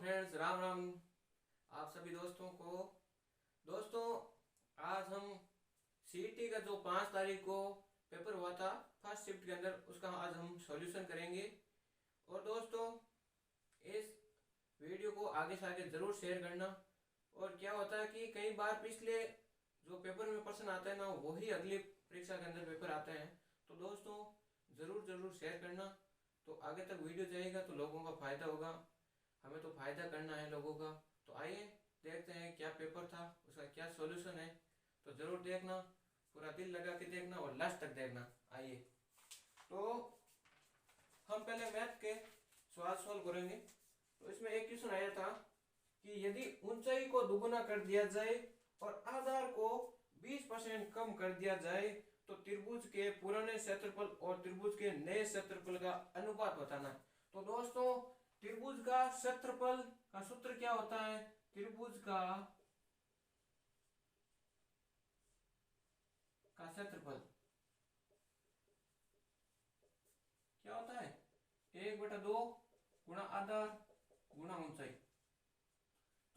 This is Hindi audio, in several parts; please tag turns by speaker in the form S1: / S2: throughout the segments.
S1: फ्रेंड्स, राम राम आप सभी दोस्तों को। दोस्तों, आज हम सीईटी का जो 5 तारीख को पेपर हुआ था फर्स्ट शिफ्ट के अंदर, उसका आज हम सॉल्यूशन करेंगे। और दोस्तों, इस वीडियो को आगे से आगे ज़रूर शेयर करना। और क्या होता है कि कई बार पिछले जो पेपर में प्रश्न आते हैं ना, वही अगली परीक्षा के अंदर पेपर आते हैं। तो दोस्तों, ज़रूर ज़रूर शेयर करना, तो आगे तक वीडियो जाएगा तो लोगों का फ़ायदा होगा। हमें तो फ़ायदा करना है लोगों का। तो आइए देखते हैं क्या पेपर था, उसका क्या सॉल्यूशन है। तो ज़रूर देखना, पूरा दिल लगा के देखना और लास्ट तक देखना। आइए, तो हम पहले मैथ के सवाल सॉल्व करेंगे। तो इसमें एक क्वेश्चन आया था कि यदि ऊंचाई को दुगुना कर दिया जाए और आधार को 20% कम कर दिया जाए तो त्रिभुज के पुराने क्षेत्रफल और त्रिभुज के नए क्षेत्रफल का अनुपात बताना है। तो दोस्तों, त्रिभुज का क्षेत्रफल का सूत्र क्या होता है? त्रिभुज का क्षेत्रफल क्या होता है? 1/2 गुणा आधार गुणा ऊंचाई।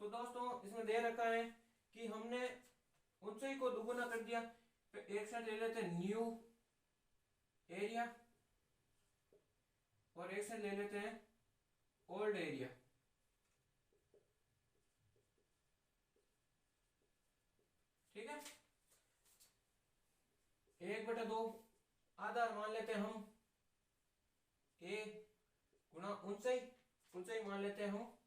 S1: तो दोस्तों, इसमें दे रखा है कि हमने ऊंचाई को दुगुना कर दिया। तो एक साइड ले लेते हैं न्यू एरिया और एक साइड ले लेते हैं ओल्ड एरिया। ठीक है, 1/2 आधार मान लेते हैं हम ए गुणा ऊंचाई। ऊंचाई मान लेते हैं हम,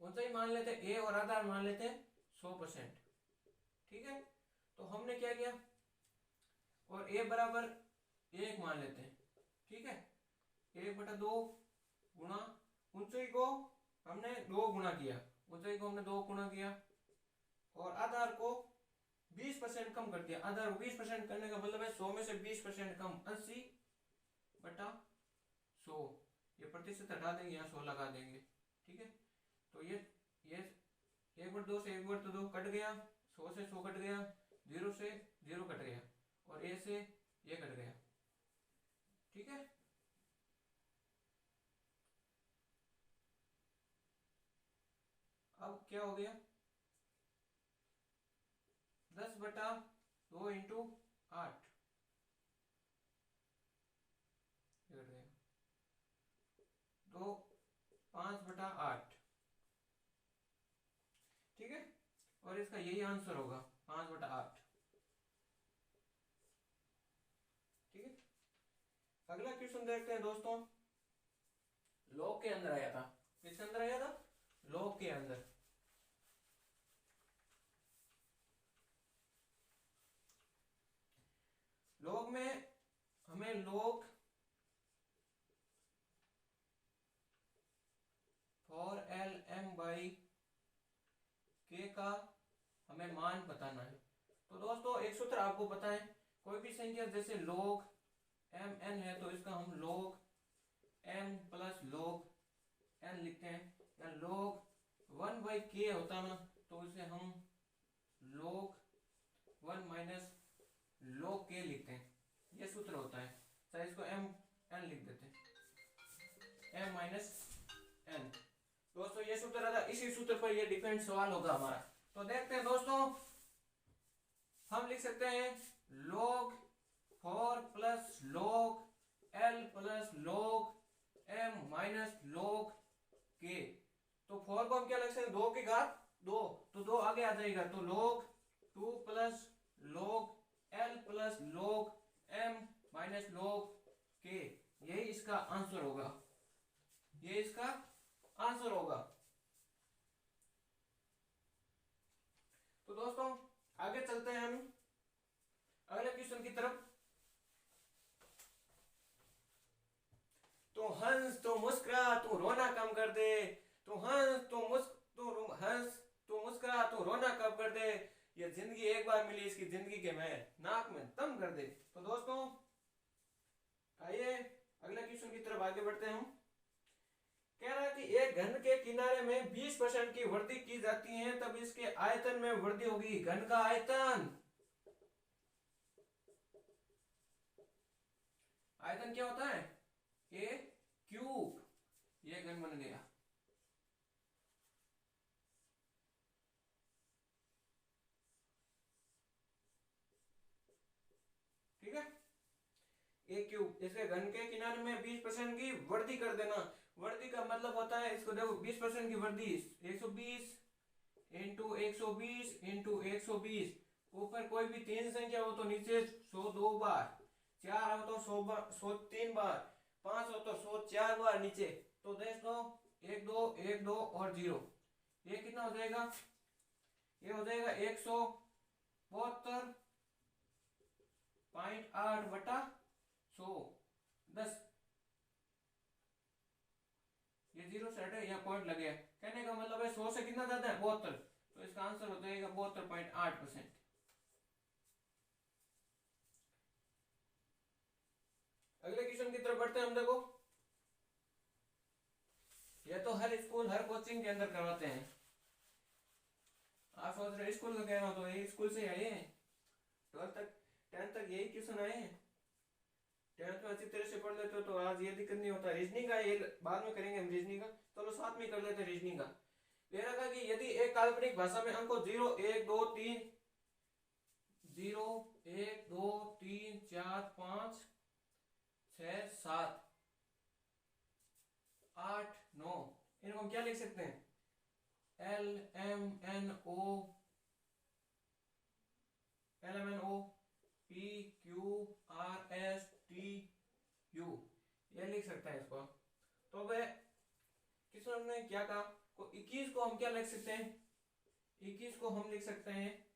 S1: ऊंचाई मान लेते हैं ए और आधार मान लेते हैं 100%। ठीक है, तो हमने क्या किया, और ए बराबर 1 मान लेते हैं। ठीक है, 1/2 गुणा ऊंचाई को हमने 2 गुणा किया, ऊंचाई को हमने 2 गुणा किया और आधार को 20% कम कर दिया। आधार 20% करने का मतलब है 100 में से 20% कम 80/100। ये प्रतिशत हटा देंगे, यहाँ 100 लगा देंगे। ठीक है, तो ये 1/2 से 1/2 कट गया, 100 से 100 कट गया, 0 से 0 कट गया और ए से ये कट गया। ठीक है, अब क्या हो गया, 10/2 इंटू 8 कट गया, तो 5/8। ठीक है, और इसका यही आंसर होगा 5/8। ठीक है, अगला क्वेश्चन देखते हैं दोस्तों। लॉग के अंदर आया था, किसके अंदर आया था? लॉग के अंदर। लॉग में हमें लॉग 4lm/k का हमें मान बताना है। तो दोस्तों, एक सूत्र आपको पता है, कोई भी संख्या जैसे log mn है तो इसका हम log m plus log n लिखते हैं, या log 1/k होता ना तो इसे हम log 1 माइनस log k लिखते हैं। ये सूत्र होता है, चाहे इसको m n लिख देते हैं, m माइनस n। दोस्तों, ये सूत्र आता, इसी सूत्र पर ये डिपेंड सवाल होगा हमारा। तो देखते हैं दोस्तों, हम लिख सकते हैं log 4 plus log l plus log m minus log k। तो 4 को हम क्या लिख सकते हैं? 2 की घात 2, तो 2 आगे आ जाएगा, तो log 2 plus log l plus log m minus log k। यही इसका आंसर होगा, ये इसका आंसर होगा। तो दोस्तों, आगे चलते हैं हम अगले क्वेश्चन की तरफ। तो हंस तो मुस्कुरा तू रोना कम कर दे, तो हंस तो मुस्कुरा तू रोना कम कर दे, ये जिंदगी एक बार मिली, इसकी जिंदगी के मैं नाक में दम कर दे। तो दोस्तों, आइए अगले क्वेश्चन की तरफ आगे बढ़ते हैं हम। कह रहा है कि एक घन के किनारे में 20% की वृद्धि की जाती है तब इसके आयतन में वृद्धि होगी। घन का आयतन, आयतन क्या होता है? ए क्यूब। ये घन बन गया। ठीक है, ए क्यूब, इसके घन के किनारे में 20% की वृद्धि कर देना। वृद्धि का मतलब होता है, इसको देखो 20% की वृद्धि 120 इंटू 120 इंटू 120। ऊपर कोई भी तीन संख्या हो तो नीचे 100 2 बार, 4 हो तो 100 बार, 100 3 बार, 5 हो तो 100 4 बार नीचे। तो दोस्तों 1 2 1 2 और 0, ये कितना हो जाएगा? ये हो जाएगा 172.8 बटा 100 10। ये 0 से हटे, यहाँ पॉइंट लगे। कहने का मतलब है 100 से कितना ज्यादा है? 72। तो इसका आंसर हो जाएगा 72.8%। अगले क्वेश्चन की तरफ बढ़ते हैं हम। देखो, ये तो हर स्कूल हर कोचिंग के अंदर करवाते हैं। आप सोच रहे स्कूल का कह रहा हूं, तो यही स्कूल से आए हैं। 12 तक 10 तक यही क्वेश्चन आए हैं। 10th में अच्छी तरह से पढ़ लेते हो तो आज ये दिक्कत नहीं होता। रीजनिंग का ये बाद में करेंगे हम, रीजनिंग का चलो साथ में कर लेते हैं। रीजनिंग का कह रहा था कि यदि एक काल्पनिक भाषा में अंकों 0 1 2 3 0 1 2 3 4 5 6 7 8 9, इनको हम क्या लिख सकते हैं? L M N O P Q R S T U, ये लिख सकता है इसको। तो वह किसने ने क्या कहा? 21 को हम क्या लिख सकते हैं? 21 को हम लिख सकते हैं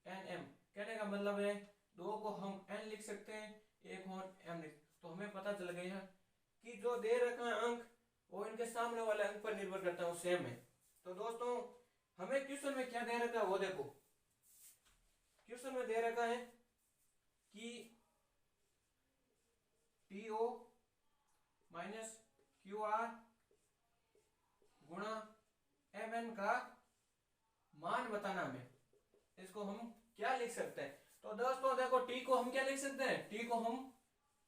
S1: NM। कहने का मतलब है 2 को हम N लिख सकते हैं, 1 और M लिख। तो हमें पता चल गया कि जो दे रखा है अंक वो इनके सामने वाले अंक पर निर्भर करता है, वो सेम है। तो दोस्तों हमें क्वेश्चन में क्या दे रखा है वो देखो। क्वेश्चन में दे रखा है कि TO माइनस QR गुणा MN का मान बताना हमें। इसको हम क्या लिख सकते हैं? तो दोस्तों देखो, T को हम क्या लिख सकते हैं? T को हम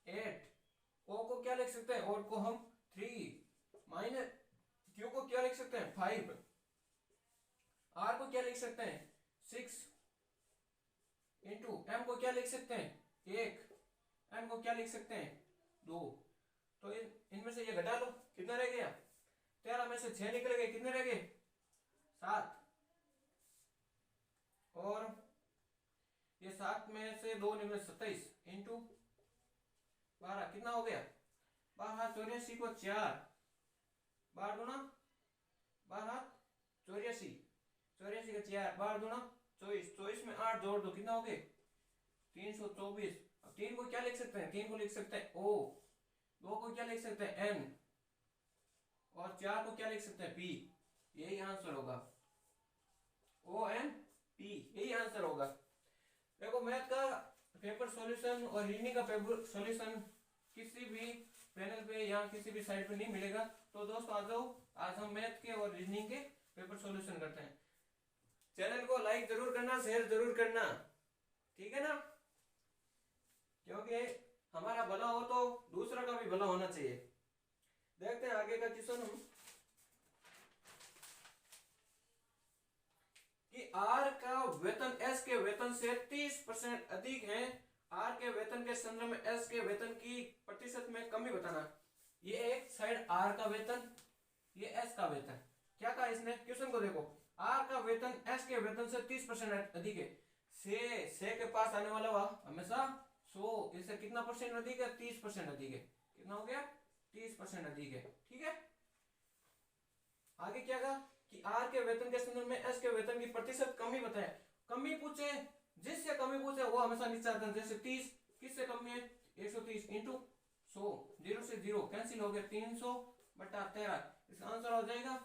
S1: 8, O को क्या लिख सकते हैं? O को हम 3, माइनस Q को क्या लिख सकते हैं? 5, R को क्या लिख सकते हैं? 6, इंटू M को क्या लिख सकते हैं? 1, N को क्या लिख सकते हैं? 2। तो इनमें से ये घटा लो, कितना रह गया? 13 में से 6 निकल गए, कितने रह गए? 7। और ये 7 में से 2 निकले 27 इंटू 12, कितना हो गया? 12 84 को 4 12 गुना 12 84, 84 का 4 12 गुना 24, 24 में 8 जोड़ दो, कितना हो गए? 324। अब 3 को क्या लिख सकते हैं? 3 को लिख सकते हैं O, 2 को क्या लिख सकते हैं? N, और 4 को क्या लिख सकते हैं? P। यही आंसर होगा, ONP, यही आंसर होगा। देखो, मैथ का पेपर सॉल्यूशन और रीजनिंग का पेपर सॉल्यूशन किसी भी पैनल पे या किसी भी साइट पे नहीं मिलेगा। तो दोस्तों आ जाओ, आज हम मैथ के और रीजनिंग के पेपर सॉल्यूशन करते हैं। चैनल को लाइक जरूर करना, शेयर जरूर करना, ठीक है ना? क्योंकि हमारा भला हो तो दूसरा का भी भला होना चाहिए। देखते हैं आगे का क्वेश्चन हम कि आर का वेतन एस के वेतन से 30% अधिक है। आर के वेतन के संदर्भ में एस के वेतन की प्रतिशत में कमी बताना। ये एक साइड आर का वेतन, ये एस का वेतन। क्या कहा इसने? क्वेश्चन को देखो, आर का वेतन एस के वेतन से 30% अधिक है। से के पास आने वाला वह हमेशा 100, इससे कितना परसेंट अधिक है? 30% अधिक है। कितना हो गया? 30% अधिक है। ठीक है, आगे क्या कहा कि आर के वेतन के संदर्भ में एस के वेतन की प्रतिशत कमी बताए। कमी पूछे, जिससे कमी पूछे वो हमेशा नीचे आता है। जैसे 30 किससे कम है? 130 इंटू 100, 0 से 0 कैंसिल हो गया, 300 बटा 13। इसका आंसर हो जाएगा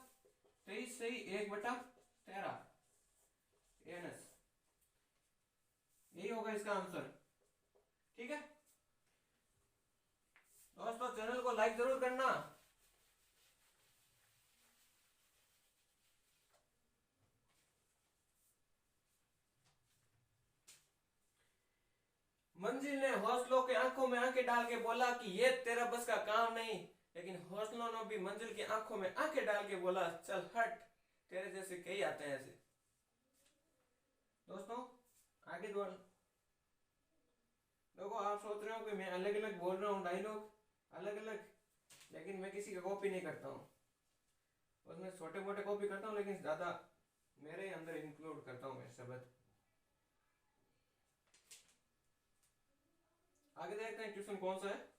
S1: 23 से 1 बटा 13 एनएस, यही होगा इसका आंसर। ठीक है दोस्तों, चैनल को लाइक जरूर करना। मंजिल ने हौसलों के आंखों में आंखें डाल के बोला कि ये तेरा बस का काम नहीं, लेकिन हौसलों ने भी मंजिल की आंखों में आंखें डाल के बोला चल हट, तेरे जैसे कई आते हैं ऐसे। दोस्तों आगे बढ़, देखो आप सोच रहे हो कि मैं अलग अलग बोल रहा हूँ डायलॉग अलग अलग, लेकिन मैं किसी का कॉपी नहीं करता हूँ, उसमें छोटे मोटे कॉपी करता हूँ लेकिन ज्यादा मेरे अंदर इंक्लूड करता हूँ मैं शब्द। आगे देखते हैं क्वेश्चन कौन सा है।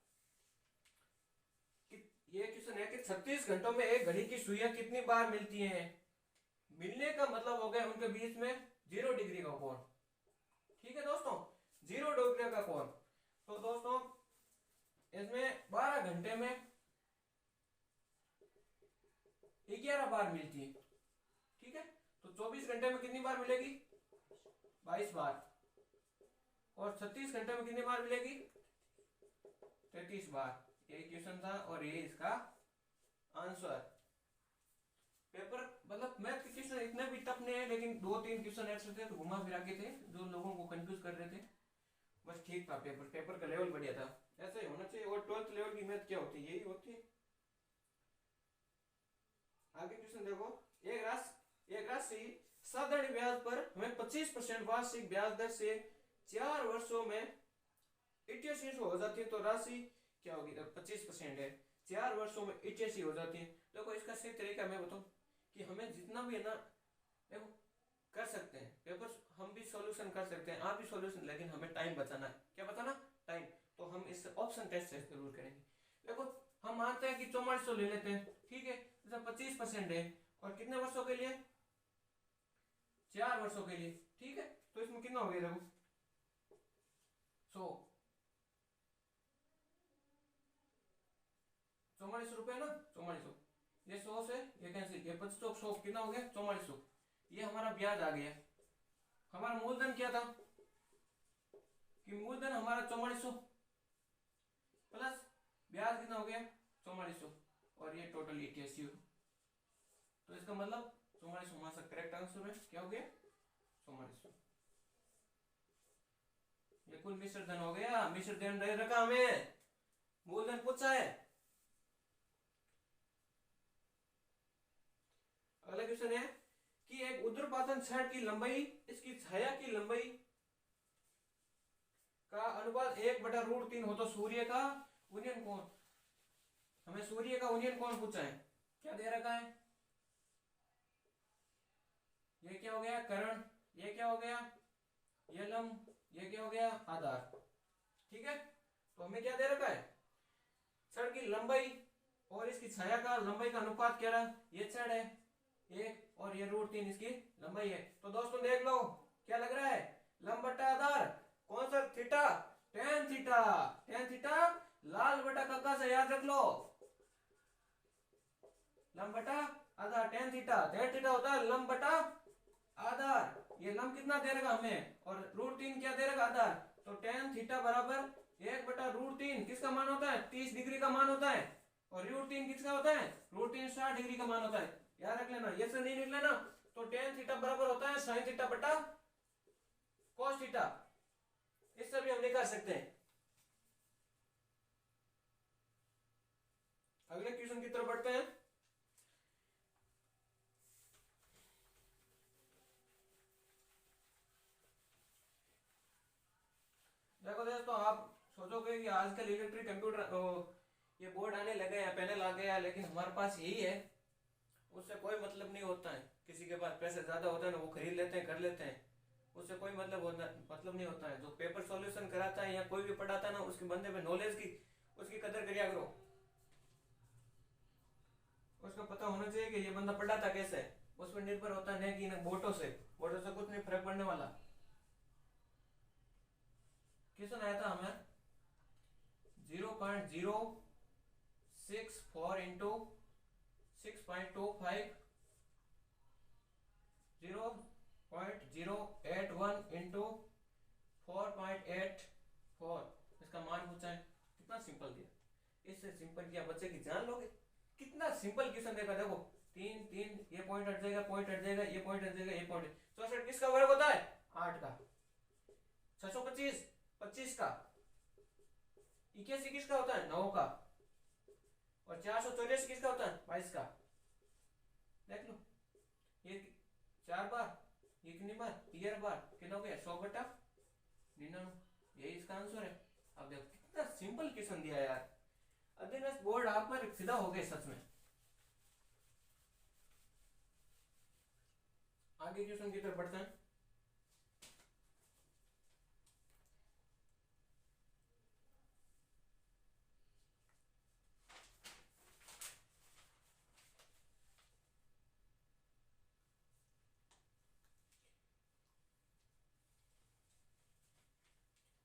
S1: कि ये क्वेश्चन है कि 36 घंटों में एक घड़ी की सुइयां कितनी बार मिलती हैं। मिलने का मतलब हो गया उनके बीच में 0 डिग्री का कोण। ठीक है दोस्तों, 0 डिग्री का कोण। तो दोस्तों इसमें 12 घंटे में 11 बार मिलती है। ठीक है, तो 24 घंटे में कितनी बार मिलेगी, 22 बार। और 36 घंटे में कितनी बार मिलेगी, 33 बार। यही क्वेश्चन था और ये इसका आंसर। पेपर मतलब मैथ के क्वेश्चन इतने भी टफ नहीं है, लेकिन 2-3 क्वेश्चन ऐसे थे तो घुमा फिरा के थे जो लोगों को कंफ्यूज कर रहे थे। बस ठीक था, पेपर का लेवल बढ़िया था, ऐसा ही होना चाहिए। और 12th लेवल की मैथ क्या होती है, यही होती है। आगे क्वेश्चन देखो, एक राशि साधारण ब्याज पर हमें 25% वार्षिक ब्याज दर से 4 वर्षों में 88 हो जाती है, तो राशि क्या होगी। 25% है, 4 वर्षों में 88 हो जाती है। देखो इसका सही तरीका मैं बताऊं कि हमें जितना भी है ना, देखो कर सकते हैं पेपर, हम भी सॉल्यूशन कर सकते हैं, आप भी सॉल्यूशन, लेकिन हमें टाइम बचाना है। क्या बचाना, टाइम। तो हम इस ऑप्शन टेस्ट से जरूर करेंगे। देखो हम मानते हैं कि 4400 ले लेते हैं, ठीक है, जैसे 25% है और कितने वर्षों के लिए, 4 वर्षों के लिए। ठीक है, तो इसमें कितना हो गया, देखो 100, 4400 रुपए ना, 4400, ये 100 से ये कैंसिल, ये 25 100 कितना हो गया, 4400। ये हमारा ब्याज आ गया। हमारा मूलधन क्या था, कि मूलधन हमारा 4400 प्लस ब्याज कितना हो गया, 4400, और ये टोटल 88 हो। तो इसका मतलब 4400 हमारा करेक्ट आंसर है। क्या हो गया, 4400। ये कुल मिश्र धन हो गया। मिश्र धन दे रखा हमें, मूलधन पूछा है। अगला क्वेश्चन है कि एक ऊर्ध्वाधर छड़ की लंबाई इसकी छाया की लंबाई का अनुपात 1/√3 हो, तो सूर्य का उन्नयन कोण, हमें सूर्य का उन्नयन कोण पूछा है। क्या दे रखा है, ये क्या हो गया कर्ण, ये क्या हो गया, ये लंब, ये क्या हो गया आधार। ठीक है, तो हमें क्या दे रखा है, छड़ की लंबाई और इसकी छाया का लंबाई का अनुपात क्या रहा, ये छड़ है 1 और ये √3 इसकी लंबाई है। तो दोस्तों देख लो क्या लग रहा है, लंब बटा आधार, कौन सा, theta, tan theta. tan theta लाल बटा कक्का से याद रख लो, लंब बटा आधार tan थीटा। tan थीटा होता है लंब बटा आधार। ये लंब कितना दे रखा हमें और √3 क्या दे रखा आधार, तो tan थीटा बराबर 1/√3 किसका मान होता है, 30 डिग्री का मान होता है। और √3 किसका होता है, √3 60 डिग्री का मान होता है। याद रख लेना, ये से नहीं लिख लेना। तो tan थीटा बराबर होता है sin थीटा बटा cos थीटा। इससे भी हम निकाल सकते हैं। अगले क्वेश्चन की तरफ बढ़ते हैं। देखो दोस्तों, आप सोचोगे कि आजकल इलेक्ट्रिक कंप्यूटर ये बोर्ड आने लगे हैं, पैनल आ गया, लेकिन हमारे पास यही है, उससे कोई मतलब नहीं होता है। किसी के पास पैसे ज्यादा होता है ना, वो खरीद लेते हैं, कर लेते हैं, उससे कोई मतलब नहीं होता है। जो पेपर सॉल्यूशन कराता है या कोई भी पढ़ाता है ना, उसके बंदे पे नॉलेज की उसकी कदर करिया करो। उसको पता होना चाहिए कि ये बंदा पढ़ाता कैसे है, उस पर निर्भर होता है कि बोटो से कुछ नहीं फर्क पड़ने वाला। क्वेश्चन आया था हमें 0.064 इंटू 6.25, 0.081 इंटू 4.84, इसका मान पूछा है। कितना सिंपल दिया, इससे सिंपल क्या बच्चे की जान लोगे। कितना सिंपल क्वेश्चन देखा, देखो 3 3 ये पॉइंट हट जाएगा, पॉइंट हट जाएगा, ये पॉइंट हट जाएगा, ये पॉइंट। 64 किसका वर्ग होता है, 8 का। 625 25 का। 81 किसका होता है, 9 का। और 484 किसका होता है? 22 का। देख लो, ये 4 बार, ये कितनी बार? 13 बार, कितना हो गया? 100/99, यही इसका आंसर है। अब देखो कितना सिंपल क्वेश्चन दिया यार, अध्ययन बोर्ड आप पर फिदा हो गए सच में। आगे क्वेश्चन की तरफ बढ़ते हैं।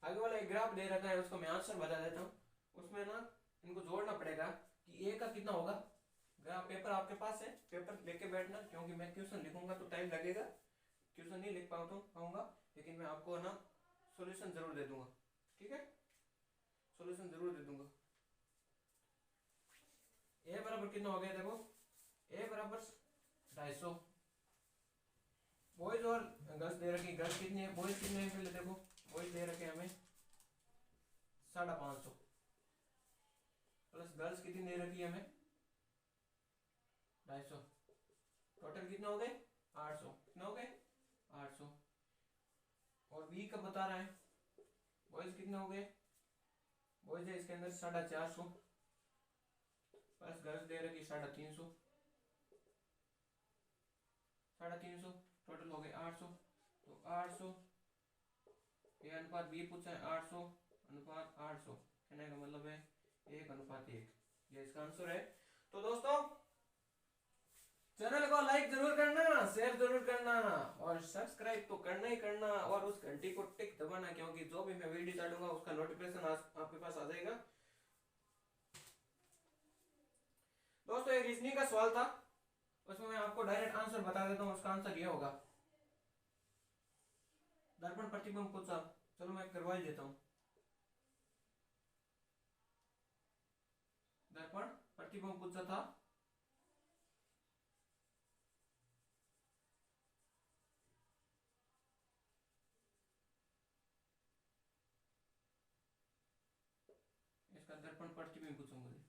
S1: आगे वाला एक ग्राफ दे रखा है, उसको मैं आंसर बता देता हूँ। उसमें ना इनको जोड़ना पड़ेगा कि ए का कितना होगा। ग्राफ पेपर आपके पास है, पेपर लेके बैठना, क्योंकि मैं क्वेश्चन लिखूंगा तो टाइम लगेगा, क्वेश्चन नहीं लिख पाऊंगा, लेकिन मैं आपको ना सॉल्यूशन जरूर दे दूंगा। ठीक है, सॉल्यूशन जरूर दे दूंगा। ए बराबर कितना हो गया? देखो, ए बराबर 250। बॉयज और गर्ल्स दे रखी, गर्ल्स कितनी है, बॉयज कितने हैं? पहले देखो, बॉयज दे रखे हमें 550 प्लस गर्ल्स कितनी दे रखी है हमें? 250। टोटल कितना हो गए? 800। कितना हो गए? 800। और बी का बता रहा है, बॉयज कितने हो गए? बॉयज है इसके अंदर 450 प्लस गर्ल्स दे रखी 350, 350, टोटल हो गए 800। तो 800, ये अनुपात बी पूछा है, 800 अनुपात 800, कहने का मतलब है 1:1, ये इसका आंसर है। तो दोस्तों चैनल को लाइक जरूर करना, शेयर जरूर करना और सब्सक्राइब तो करना ही करना, और उस घंटी को टिक दबाना, क्योंकि जो भी मैं वीडियो डालूंगा उसका नोटिफिकेशन आपके पास आ जाएगा। दोस्तों एक रीजनिंग का सवाल था, उसमें मैं आपको डायरेक्ट आंसर बता देता हूँ। उसका आंसर ये होगा, दर्पण प्रतिबिंब पूछा, चलो मैं करवा ही देता हूँ। दर्पण प्रतिबिंब पूछा था, इसका दर्पण प्रतिबिंब पूछा मुझे।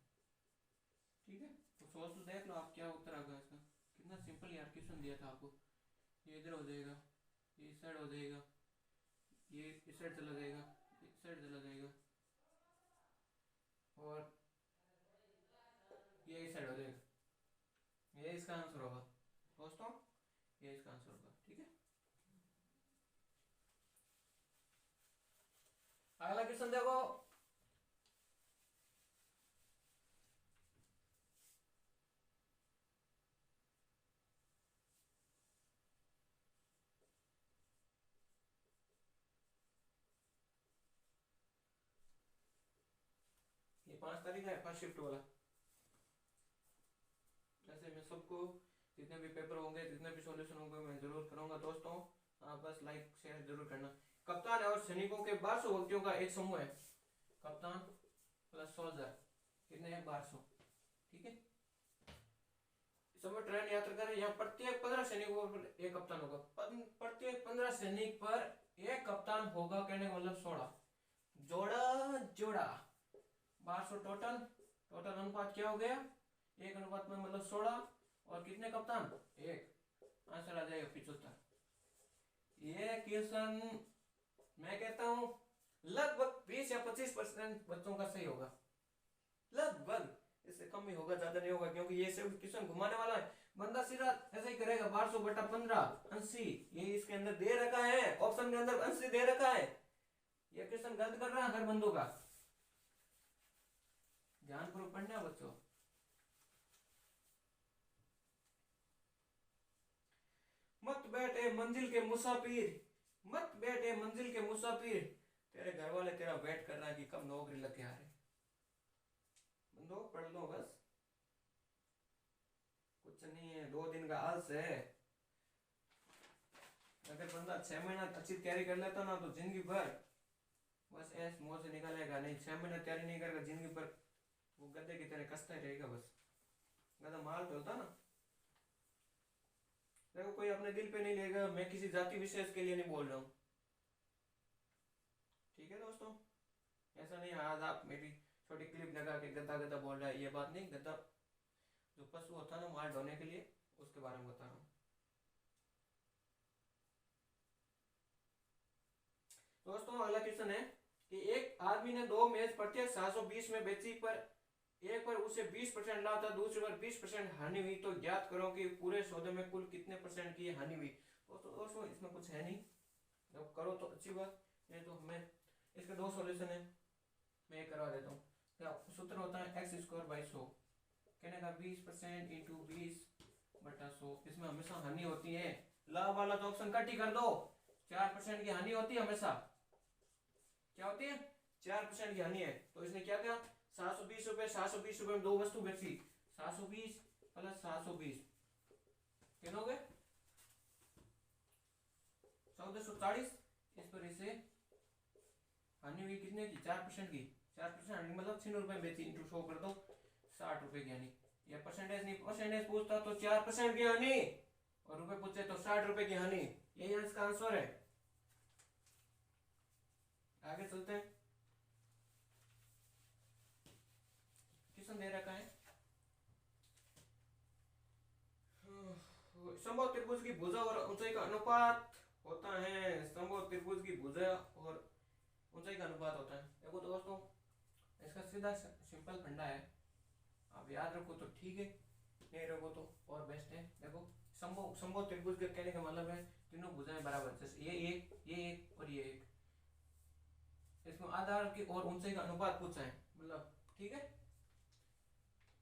S1: ठीक है, तो सोच तो देख लो आप क्या उत्तर आएगा इसका। कितना सिंपल यार क्वेश्चन दिया था आपको। ये इधर हो जाएगा, ये इस साइड हो जाएगा, ये इस साइड चला जाएगा, इस साइड चला जाएगा, और ये इस साइड हो जाएगा। ये इसका आंसर होगा दोस्तों, ये इसका आंसर होगा। ठीक है, अगला क्वेश्चन देखो। ये 5 तारीख है, फर्स्ट शिफ्ट वाला। ऐसे मैं सबको जितने भी पेपर होंगे, जितने भी सॉल्यूशन होंगे, मैं जरूर करूंगा दोस्तों। आप बस लाइक शेयर जरूर करना। कप्तान और सैनिकों के 1200 व्यक्तियों का एक समूह है। कप्तान प्लस सोल्जर कितने हैं? 1200। ठीक है, समय ट्रेन यात्रा करें, यहाँ प्रत्येक 15 सैनिकों पर एक कप्तान होगा। प्रत्येक 15 सैनिक पर एक कप्तान होगा, कहने का मतलब 16 जोड़ा जोड़ा 1200 टोटल। टोटल अनुपात क्या हो गया? 1:, में मतलब 16, और कितने कप्तान? एक। आंसर आ जाएगा 75। ये क्वेश्चन मैं कहता हूं लगभग 20 या 25% बच्चों का सही होगा, लगभग। इससे कम ही होगा, ज्यादा नहीं होगा, क्योंकि ये सिर्फ क्वेश्चन घुमाने वाला है। बंदा सीधा ऐसा ही करेगा, 1200/15 80, ये इसके अंदर दे रखा है, ऑप्शन के अंदर 80 दे रखा है। ये क्वेश्चन गलत कर रहा है हर बंदों का। ध्यानपूर्वक पढ़ना बच्चों। मत बैठे मंजिल के मुसाफिर, मत बैठे मंजिल के मुसाफिर, तेरे घर वाले तेरा वेट कर रहा है कि कब नौकरी लग के आ रहे। बंदो पढ़ लो बस, कुछ नहीं है, 2 दिन का आलस है। अगर बंदा 6 महीना अच्छी तैयारी कर लेता ना, तो जिंदगी भर बस ऐस मौज से निकालेगा। नहीं, 6 महीना तैयारी नहीं करेगा, जिंदगी भर वो गधे की तरह कसता ही रहेगा। बस गधा माल ढोलता ना। देखो कोई अपने दिल पे नहीं लेगा, मैं किसी जाति विशेष के लिए नहीं बोल रहा हूँ। ठीक है दोस्तों, ऐसा नहीं आज आप मेरी छोटी क्लिप लगा के गद्दा गद्दा बोल रहा है, ये बात नहीं। गद्दा जो पशु होता है ना माल ढोने के लिए, उसके बारे में बता रहा हूँ। दोस्तों अगला क्वेश्चन है कि एक आदमी ने 2 मेज प्रत्येक 720 में बेची, पर एक पर उसे 20% लाभ था, दूसरे पर 20% हानि हुई, तो ज्ञात करो कि पूरे सौदे में कुल कितने % की हानि हुई। दोस्तों इसमें कुछ है नहीं, जब करो तो अच्छी बात, नहीं तो हमें इसके 2 सॉल्यूशन है, मैं ये करवा देता हूँ। क्या सूत्र होता है एक्स स्क्वायर बाई 100, कहने का 20% इंटू 20/100। इसमें हमेशा हानि होती है, लाभ वाला तो ऑप्शन कट ही कर दो। 4% की हानि होती है हमेशा, क्या होती है 4% की हानि है। तो इसने क्या किया 720 रुपए 720 रुपए में 2 वस्तु बेची, 720 प्लस 720 कितने हो गए 1440। इस पर इसे हानि हुई कितने की 4% की, 4% हानि मतलब 6 रुपए बेची इंटू 100 कर दो 60 रुपए की हानि। या परसेंटेज नहीं, परसेंटेज पूछता तो 4% की हानि और रुपए पूछे तो 60 रुपए की हानि, यही इसका आंसर है। आगे चलते हैं, क्वेश्चन दे रखा है समबाहु त्रिभुज की भुजा और ऊंचाई का अनुपात होता है। समबाहु त्रिभुज की भुजा और ऊंचाई का अनुपात होता है। देखो दोस्तों इसका सीधा सिंपल फंडा है, आप याद रखो तो ठीक है, नहीं रखो तो और बेस्ट है। देखो समबाहु त्रिभुज के कहने का मतलब है तीनों भुजाएं बराबर, जैसे ये एक और ये एक, इसमें आधार की और ऊंचाई का अनुपात पूछा है, मतलब ठीक है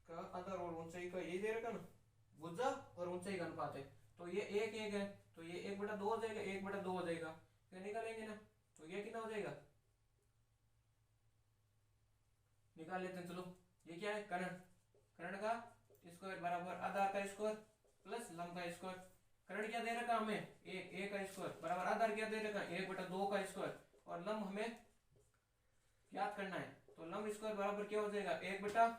S1: का आधार और ऊंचाई का ये दे रखा ना, भुजा और ऊंचाई का अनुपात है। तो ये एक है तो ये 1/2 हो जाएगा, 1/2 हो जाएगा, फिर निकालेंगे ना तो ये कितना हो जाएगा, निकाल लेते हैं चलो। ये क्या है कर्ण, कर्ण का स्क्वायर बराबर आधार का स्क्वायर प्लस लंब का स्क्वायर। कर्ण क्या दे रखा हमें एक का स्क्वायर बराबर आधार क्या दे रखा 1/2 का स्क्वायर, और लंब हमें याद करना है। तो लंब स्क्वायर बराबर क्या हो जाएगा 1/1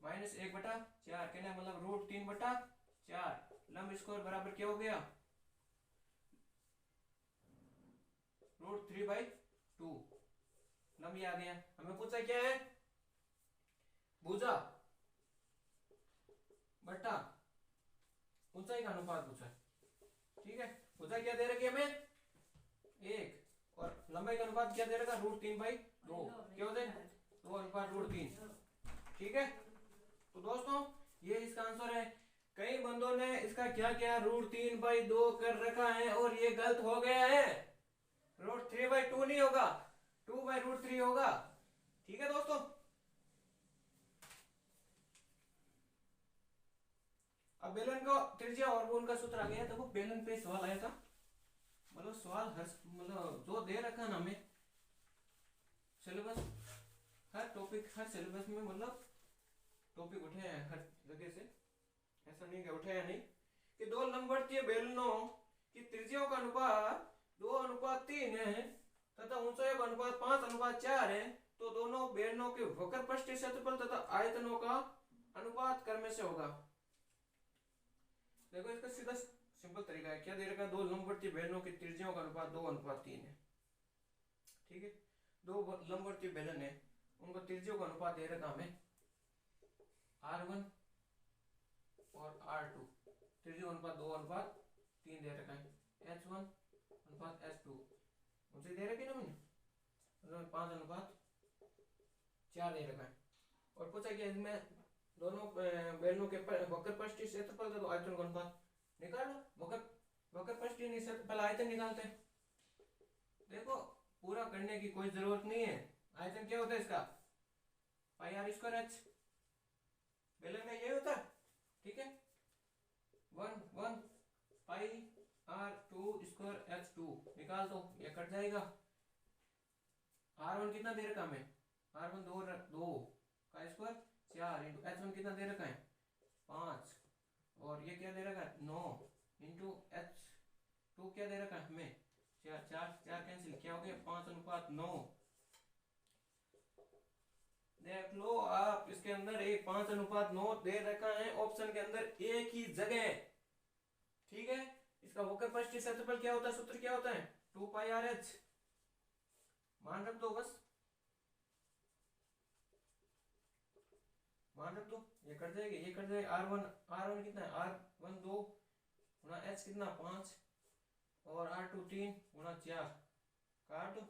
S1: माइनस 1/4 कहना मतलब √3/4। लंब स्क्वायर बराबर क्या हो गया √3/2। लंब ये आ गया। हमें पूछा क्या है भुजा बट्टा ऊंचाई का अनुपात पूछा है, ठीक है। भुजा क्या दे रखी है हमें 1 और लंबाई का अनुपात क्या दे रखा √3/2, क्या हो जाएगा 2/√3, ठीक है। तो दोस्तों ये इसका आंसर है। कई बंदों ने इसका क्या किया √3/2 कर रखा है और ये गलत हो गया है, √3/2 नहीं होगा 2/√3 होगा, ठीक है दोस्तों। अब बेलन का त्रिज्या और वो उनका सूत्र आ गया। देखो बेलन पे सवाल आया था, मतलब सवाल हर मतलब जो दे रखा ना हमें सिलेबस, हर टॉपिक हर सिलेबस में मतलब टॉपिक उठाया है हर जगह से, ऐसा नहीं कि उठाया नहीं। कि 2 लंबवतीय बेलनों की त्रिज्याओं का अनुपात 2:3 है तथा ऊंचाइयों का अनुपात 5:4 है, तो दोनों बेलनों के वक्र पृष्ठीय क्षेत्रफल तथा आयतनों का अनुपात क्रम से होगा। देखो इसका सीधा सिंपल तरीका है, क्या दे रखा है 2 लंबवतीय बेलनों की त्रिज्याओं का अनुपात 2:3 है, ठीक है। 2 लंबवतीय बेलन है उनको त्रिज्याओं का अनुपात दे रखा हमें R1 और R2, त्रिज्या अनुपात 2:3 दे रखा है, H1 अनुपात H2 मुझे दे रखी ना मैंने 5:4 दे रखा है। और पूछा कि इसमें दोनों बेलनों के वक्र पृष्ठीय क्षेत्रफल तो आयतन का अनुपात निकालो। वक्र पृष्ठीय क्षेत्रफल आयतन निकालते हैं। देखो पूरा करने की कोई जरूरत नहीं है, आयतन क्या होता है इसका πr²h, बेलन का यही होता है, ठीक है। 1 πr²h2 निकाल दो, ये कट जाएगा। R1 कितना दे रखा हमें R1 2 का स्क्वायर 4 इंटू H1 कितना दे रखा है 5 और ये क्या दे रखा है 9 इंटू H2 क्या दे रखा है हमें 4 कैंसिल क्या हो गया 5:9। देख लो आप इसके अंदर एक 5:9 दे रखा है ऑप्शन के अंदर एक ही जगह, ठीक है। इसका वक्र पृष्ठीय क्षेत्रफल क्या होता है, सूत्र क्या होता है 2πrh, मान रख दो बस, मान रख दो, ये कट जाएगी, ये कट जाएगी। R1 कितना है, R1 2 गुना H कितना 5 और R2 3 गुना 4 काट दो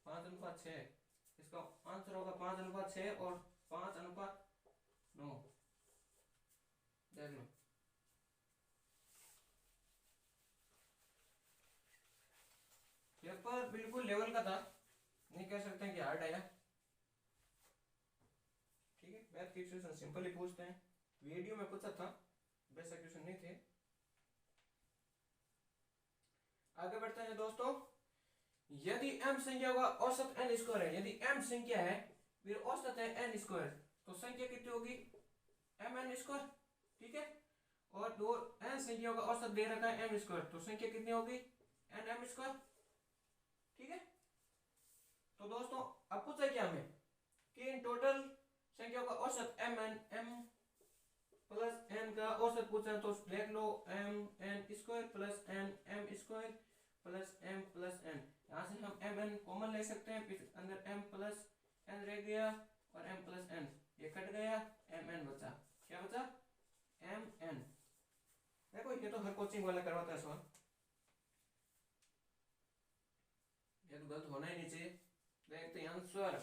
S1: 5:6। इसका आंसर होगा 5:6 और 5:9। देख लो पेपर बिल्कुल लेवल का था, नहीं कह सकते हैं कि हार्ड आया। ठीक है, मैथ के क्वेश्चन सिंपल ही पूछते हैं, वीडियो में पूछा था वैसा क्वेश्चन नहीं थे। आगे बढ़ते हैं दोस्तों, यदि m संख्या का औसत n स्क्वायर है, यदि m संख्या है फिर औसत है n स्क्वायर, तो संख्या कितनी होगी mn स्क्वायर। ठीक है, और दो n संख्या का औसत दे रखा है m स्क्वायर, तो संख्या कितनी होगी nm स्क्वायर। ठीक है, तो दोस्तों अब पूछा क्या हमें कि इन टोटल संख्या का औसत m प्लस n का औसत पूछा, तो देख लो mn square plus m square plus m plus n। यहाँ से हम mn कॉमन ले सकते हैं, फिर अंदर m प्लस n रह गया और m प्लस n ये कट गया, mn बचा। क्या बचा mn। देखो ये तो हर कोचिंग वाला करवाता है सवाल, ये तो गलत होना ही नहीं चाहिए। देखते हैं आंसर,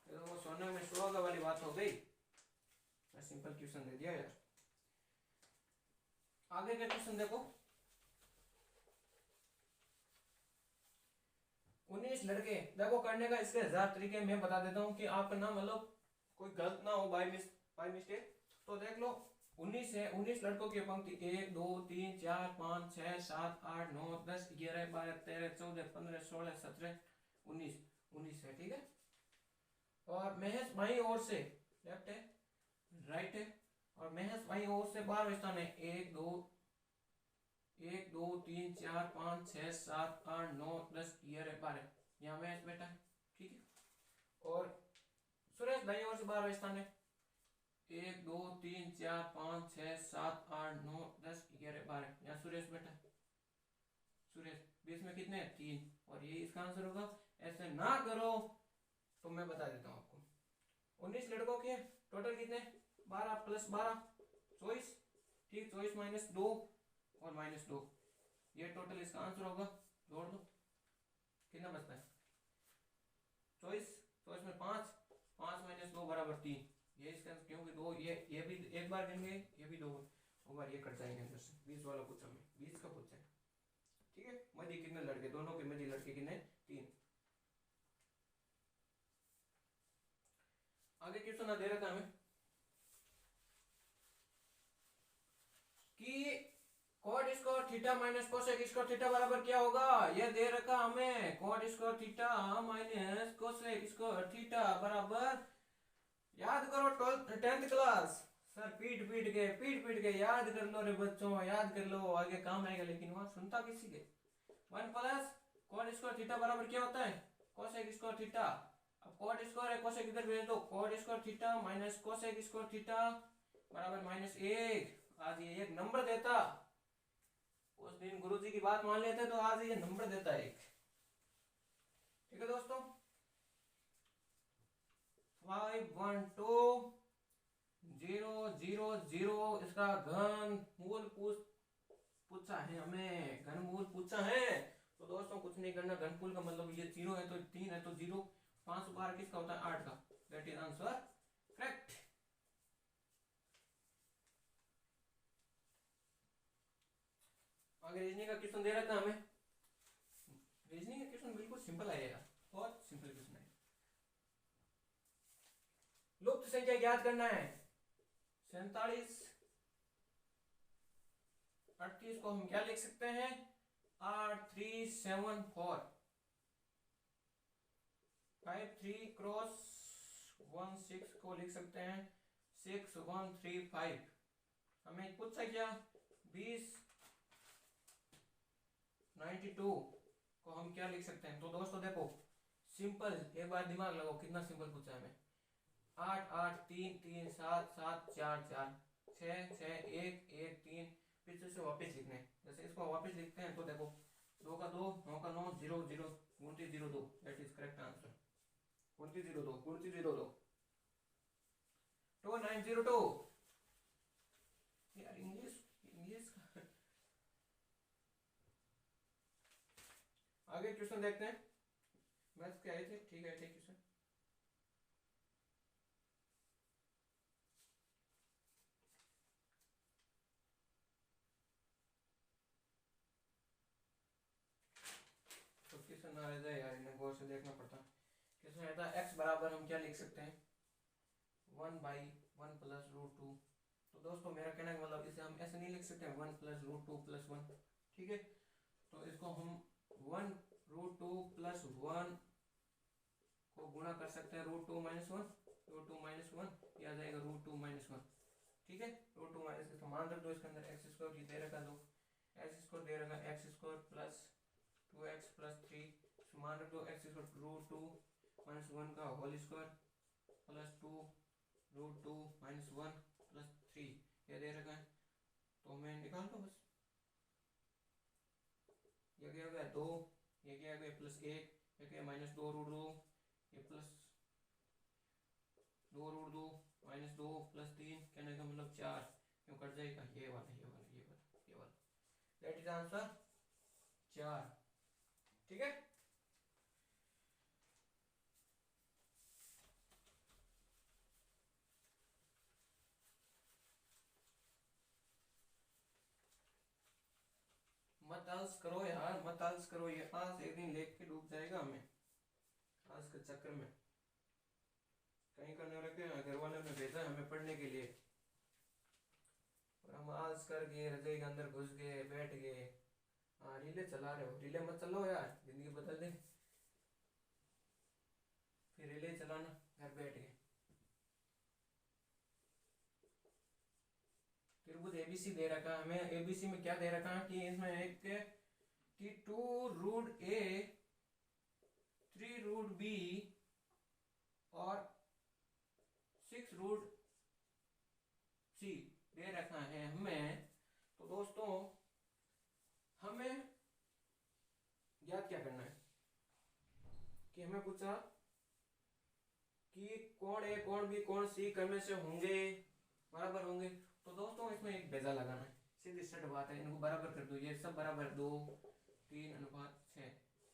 S1: ये तो वो सोने में सुहागा वाली बात हो गई, मैं सिंपल क्वेश्चन दे दिया यार। आगे का क्वेश्चन देखो, 19 लड़के, देखो करने का इसके 1000 तरीके मैं बता देता हूँ कि आपका नाम मतलब कोई गलत ना हो बाय मिस्टेक। तो देख लो 19 है, 19 लड़कों की पंक्ति 1 2 3 4 5 6 7 8 9 10 11 12 13 14 15 16 17 19 है। ठीक है, और महेश बाई ओर से लेफ्ट है राइट है, और महेश बाई ओर से 12वें स्थान है 1 2 3 4 5 6 7 8 9 10 11 12, यहाँ महेश बैठा है। ठीक है, और सुरेश दाई ओर से 12वें स्थान है 1 2 3 4 5 6 7 8 9 10 11 12, यहाँ सुरेश बैठा है। सुरेश बीच में कितने 3, और ये इसका आंसर होगा। ऐसे ना करो तो मैं बता देता हूँ आपको। 19 लड़कों के टोटल कितने 12 प्लस 12 24। ठीक, 24 माइनस 2 और माइनस 2, ये टोटल इसका आंसर होगा। जोड़ दो कितना बचता है 24 में 5 माइनस 2 बराबर 3, ये इसका क्योंकि 2 ये भी एक बार गिन गए, ये भी 2 बार ये कट जाएंगे अंदर से। 20 वाला पूछा मैं, 20 का पूछा है। ठीक है, मध्य कितने लड़के, दोनों के मध्य लड़के कितने 3। आगे क्वेश्चन दे रखा हमें कि cot square theta minus cosec square theta बराबर क्या होगा। यह दे रखा हमें cot square theta minus cosec square theta बराबर, याद करो 10th क्लास। सर पीट के याद कर लो रे बच्चों, याद कर लो, आगे काम आएगा। लेकिन वहां सुनता किसी के 1 प्लस कॉट स्क्वायर थीटा बराबर क्या होता है कोसेक स्क्वायर थीटा। अब कॉट स्क्वायर है, कोसेक इधर भेज दो, cot square theta minus cosec square theta बराबर -1। आज ये एक नंबर देता, उस दिन गुरुजी की बात मान लेते तो आज ये नंबर देता है एक। ठीक है दोस्तों, 512 इसका घन मूल पूछा है हमें, घन मूल पूछा है। तो दोस्तों कुछ नहीं करना, घनमूल का मतलब ये 0 है तो 3 है तो 0, 512 किसका होता है 8 का। That is answer correct. आगे रीजनिंग का क्वेश्चन दे रखा हमें, रीजनिंग का क्वेश्चन बिल्कुल सिंपल आएगा, बहुत सिंपल क्वेश्चन है। लुप्त संख्या ज्ञात करना है 47 38 को हम क्या लिख सकते हैं 8374 53 क्रॉस 16 को लिख सकते हैं 6135। हमें पूछा क्या 2092 को हम क्या लिख सकते हैं। तो दोस्तों देखो सिंपल, एक बार दिमाग लगाओ कितना सिंपल पूछा है हमें। 8 8 3 3 7 7 4 4 6 6 1 1 3, फिर से वापस लिखने हैं। जैसे इसको वापस लिखते हैं तो देखो 2 का 2 9 का 9 0 0 2902, दैट इज करेक्ट आंसर। 2902 2902 2902 यार, इंग्लिश इंग्लिश आगे क्वेश्चन देखते हैं। मैथ्स के आए थे, ठीक है, ठीक क्वेश्चन। तो क्वेश्चन आ जाए यार, इन्हें गौर से देखना पड़ता। क्वेश्चन आया था x बराबर हम क्या लिख सकते हैं, 1/1 प्लस रूट टू। तो दोस्तों मेरा कहना है मतलब इसे हम ऐसे नहीं लिख सकते 1 प्लस रूट टू प्लस 1, ठीक है। तो इसको हम 1 रूट टू प्लस 1 को गुणा कर सकते हैं root two minus one, root two minus one, ये आ जाएगा रूट टू माइनस वन, ठीक है। रूट टू माइनस, तो मान रख दो इसके अंदर एक्स स्क्वायर ये दे रखा, दो एक्स स्क्वायर दे रखा, x square plus 2x plus 3, मान रख दो x square root two minus one का whole square plus 2 root two minus one plus 3 ये दे रखा है। तो मैं निकाल दो बस, ये क्या हो गया 2, ये क्या हो गया प्लस 1, ये क्या माइनस 2 रूट 2, ये प्लस 2 रूट 2 माइनस 2 प्लस 3, कहने का मतलब 4, क्यों कट जाएगा ये वाला ये वाला ये वाला ये वाला, दैट इज आंसर 4, ठीक है। मत आलस करो यार, मत आलस करो, ये आज एक दिन लेके के डूब जाएगा हमें आज के चक्कर में। कहीं करने रखे घर वालों ने भेजा हमें पढ़ने के लिए, और हम आलस कर गए, रजाई के अंदर घुस गए, बैठ गए। हाँ रिले चला रहे हो, रिले मत चलाओ यार, जिंदगी बदल दे। फिर रिले चलाना घर बैठ के। त्रिभुज एबीसी दे रखा हमें, एबीसी में क्या दे रखा है कि इसमें एक कि 2 रूट ए 3 रूट बी और 6 रूट सी दे रखा है हमें। तो दोस्तों हमें याद क्या करना है कि हमें पूछा कि कौन ए कौन बी कौन सी क्रम से होंगे, बराबर होंगे। तो दोस्तों इसमें एक बेजा लगाना है, सीधी स्ट्रेट बात है, इनको बराबर कर दो, ये सब बराबर 2 3 अनुपात 6,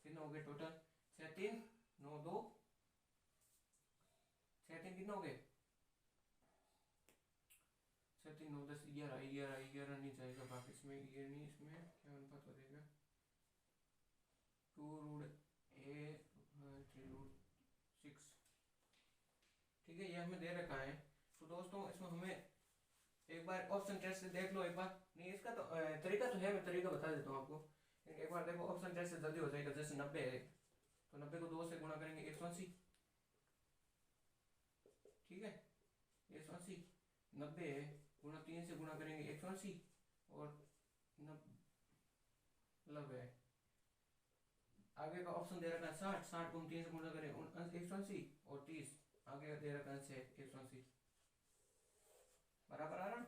S1: कितने हो गए टोटल 6 3 9 2 6 3 कितने हो गए 6 3 9 10 11 11 11 नहीं जाएगा, बाकी इसमें ये नहीं, इसमें क्या अनुपात हो जाएगा 2 रूट ए 3 रूट 6, ठीक है। ये हमें दे रखा है। तो दोस्तों इसमें हमें एक बार ऑप्शन टेस्ट से देख लो, एक बार नहीं इसका तो तरीका तो है, मैं तरीका बता देता हूँ आपको। एक बार देखो ऑप्शन टेस्ट से जल्दी हो जाएगा। जैसे 90 है तो 90 को 2 से गुणा करेंगे 180, ठीक है 180, 90 है गुणा 3 से गुणा करेंगे 180, और मतलब है आगे का ऑप्शन दे रखा है 60, 60 को 3 से गुणा करें 180, और 30 आगे दे रखा है 180, बराबर आ रहा।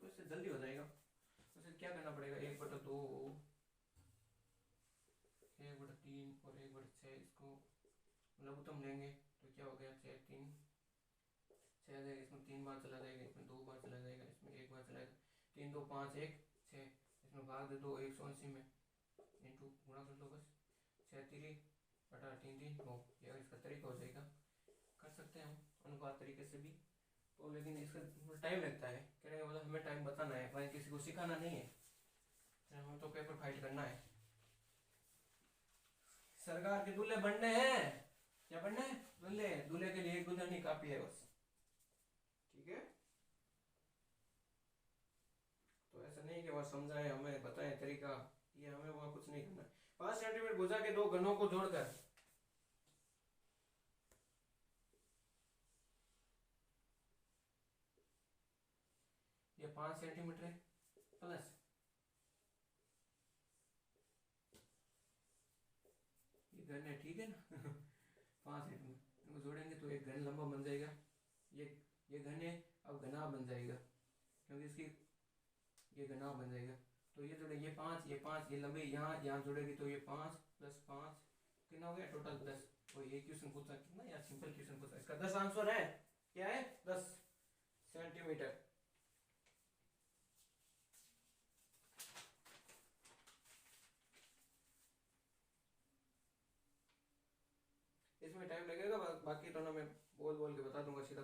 S1: तो इससे जल्दी हो जाएगा। तो इसे क्या करना पड़ेगा 1/2 1/3 और 1/6, इसको लघुत्तम लेंगे तो क्या हो गया 6 3 6 आ जाएगा, इसमें 3 बार चला जाएगा, इसमें 2 बार चला जाएगा, इसमें 1 बार चला जाएगा, 3 2 5 1 6, इसमें भाग दे दो 180 में, इंटू गुणा कर लो बस, 6 3 बटा 3 3 9, ये इसका तरीका हो जाएगा। कर सकते हैं हम अनुपात तरीके से भी, तो लेकिन इसका टाइम लगता है, कहने का मतलब हमें टाइम बताना है भाई, किसी को सिखाना नहीं है, हमें तो पेपर फाइल करना है। सरकार के दूल्हे बनने हैं, क्या बनना है दूल्हे, दूल्हे के लिए एक दुल्हन काफी है बस, ठीक है। तो ऐसा नहीं कि वह समझाए हमें बताएं तरीका, ये हमें वह कुछ नहीं करना। 5 सेंटीमीटर भुजा के 2 घनों को जोड़कर ये 5 सेंटीमीटर प्लस ये घन है, ठीक है ना 5 सेंटीमीटर इनको जोड़ेंगे तो एक घन लंबा बन जाएगा, ये घन है अब घना बन जाएगा, क्योंकि इसकी ये घना बन जाएगा। तो ये जोड़े ये 5 ये लंबे यहाँ जोड़ेगी, तो ये 5 + 5 कितना हो गया टोटल 10। और ये क्वेश्चन पूछा कितना यार, सिंपल क्वेश्चन पूछा, इसका 10 आंसर है, क्या है 10। सेंटीमीटर। इसमें टाइम लगेगा, बाकी तो ना मैं बोल बोल के बता दूंगा सीधा।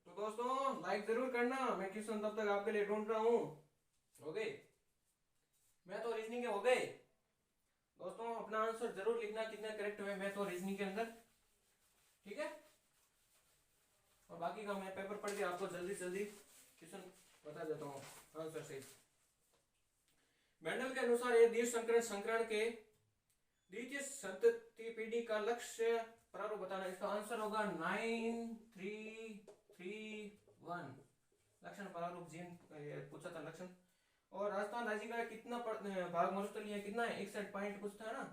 S1: तो दोस्तों लाइक जरूर करना, मैं क्वेश्चन तब तक आपके लिए ढूंढ रहा हूँ। हो गए? मैं तो रीजनिंग के हो गए दोस्तों, अपना आंसर जरूर लिखना कितने करेक्ट हुए मैं तो रीजनिंग के अंदर, ठीक है। और बाकी का मैं पेपर पढ़ के आपको जल्दी जल्दी क्वेश्चन बता देता हूँ आंसर से। मेंडल के अनुसार ये द्वितीय संकरण संकरण के द्वितीय संतति पीढ़ी का लक्ष्य प्रारूप बताना। इसका आंसर होगा 9331 लक्षण प्रारूप जीन पूछा था लक्षण। और राजस्थान राज्य का कितना भाग मरुस्थलीय है, कितना है 61 पॉइंट कुछ था ना,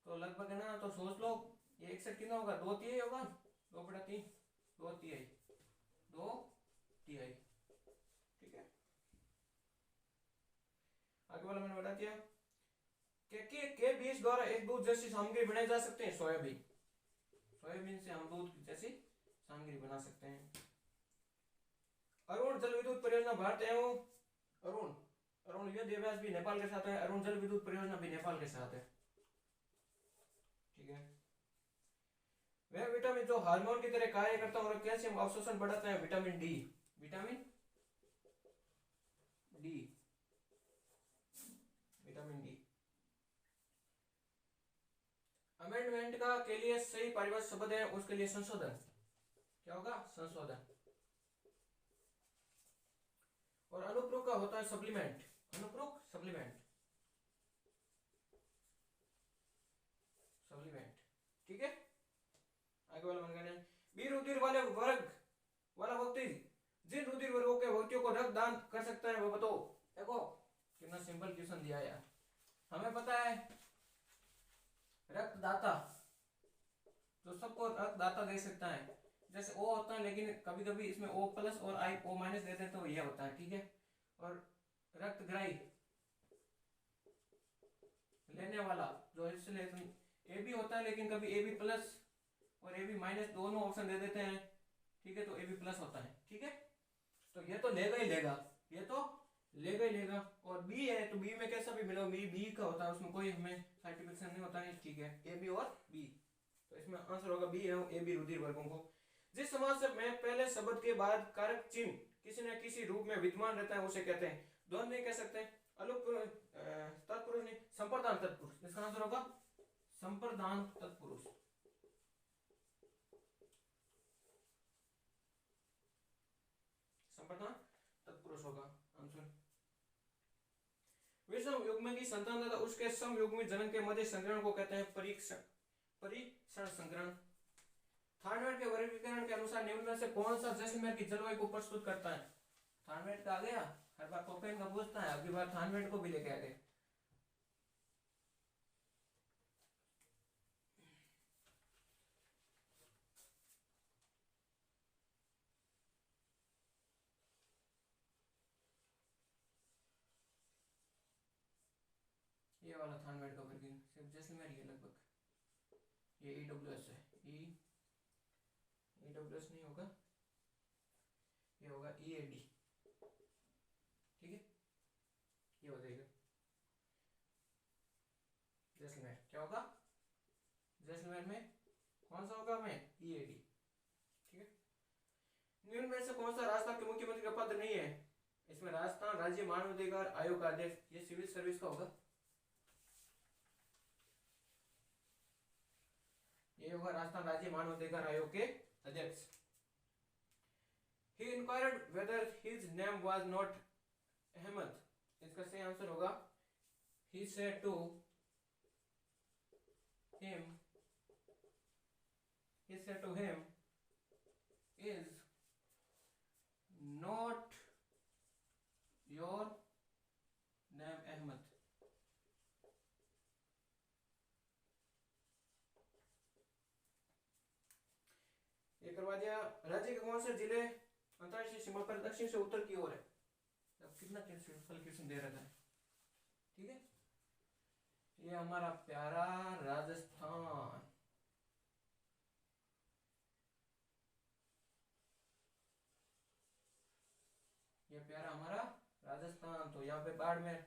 S1: तो लगभग है ना, तो सोच लो ये 61 कितना होगा, 2/3 होगा, 2/3, 2/3, 2/3, ठीक है। आगे वाला मैंने बता दिया के बीज द्वारा एक दूध जैसी सामग्री बनाई जा सकते हैं। सोयाबीन से हम दूध जैसी सामग्री बना सकते हैं। अरुण जल विद्युत परियोजना भारत एवं अरुण देवव्यास भी नेपाल के साथ है, अरुण जल विद्युत परियोजना भी नेपाल के साथ है, ठीक है। वह विटामिन जो हार्मोन की तरह कार्य करता है और कैल्शियम अवशोषण बढ़ाता है, vitamin D, vitamin D. Amendment का के लिए सही परिभाषित शब्द है, उसके लिए संशोधन, क्या होगा, संशोधन। और अनुपूरक का होता है सप्लीमेंट, अनुपूरक सप्लीमेंट, ठीक है। आगे वाला मन है बी रुधिर वाले वर्ग वाला व्यक्ति जिन रुधिर वर्गों के व्यक्तियों को रक्तदान कर सकता है वो बताओ। देखो कितना सिंपल क्वेश्चन दिया यार, हमें पता है रक्तदाता जो सबको रक्तदाता दे सकता है, जैसे ओ होता है, लेकिन कभी कभी इसमें ओ प्लस और आई ओ माइनस देते हैं तो ये होता है, ठीक है। और रक्तग्राही लेने वाला जो इसलिए ए बी होता है, लेकिन कभी ए बी प्लस और ए बी माइनस दोनों ऑप्शन दे देते हैं, ठीक है, तो ए बी प्लस होता है, ठीक है। तो ये तो लेगा ही लेगा, ये तो लेगा ही लेगा। और बी है तो बी में कैसा भी मिला, बी का होता है, उसमें कोई हमें साइंटिफिक नहीं होता है, ठीक है, ए बी और बी। तो इसमें आंसर होगा बी है, ए बी रुधिर वर्गों को। जिस समाज से में पहले शब्द के बाद कारक चिन्ह किसी न किसी रूप में विद्यमान रहता है उसे कहते हैं, द्वंद्व नहीं कह सकते, तत्पुरुष नहीं, संप्रदान तत्पुरुष। इसका आंसर होगा संप्रदान तत्पुरुष, संप्रदान तत्पुरुष होगा आंसर। विषम युग्म की संतान तथा उसके सम युग्मी जनन के मध्य संकरण को कहते हैं परीक्षण संकरण। थानवेट के वर्गीकरण के अनुसार निम्न में से कौन सा जैसलमेर की जलवायु को प्रस्तुत करता है। थानवेट का आ गया, हर बार कोपेन का पूछता है, अगली बार थानवेट को भी लेके आ गए। ये वाला थानवेट का वर्गीकरण सिर्फ जैसलमेर ही है लगभग, ये ईडब्ल्यूएस है, ईडब्ल्यूएस नहीं होगा, ये होगा ईएडी, ठीक है, ये हो जाएगा जैसलमेर। क्या होगा जैसलमेर में, कौन सा होगा में ईएडी, ठीक है। निम्न में से कौन सा राजस्थान के मुख्यमंत्री का पद नहीं है। इसमें राजस्थान राज्य मानवाधिकार आयोग का अध्यक्ष, ये सिविल सर्विस का होगा, ये होगा राजस्थान राज्य मानवाधिकार आयोग के अध्यक्ष। He inquired whether his name was not Ahmed. इसका सही आंसर होगा he said to him is not your name Ahmed। ये करवा दिया। राज्य के कौन से जिले अंतर्राष्ट्रीय सीमा पर दक्षिण से उत्तर की ओर है। अब कितना फल क्वेश्चन दे रखा है, ठीक है। ये हमारा प्यारा राजस्थान। ये प्यारा हमारा राजस्थान। तो यहाँ पे बाड़मेर,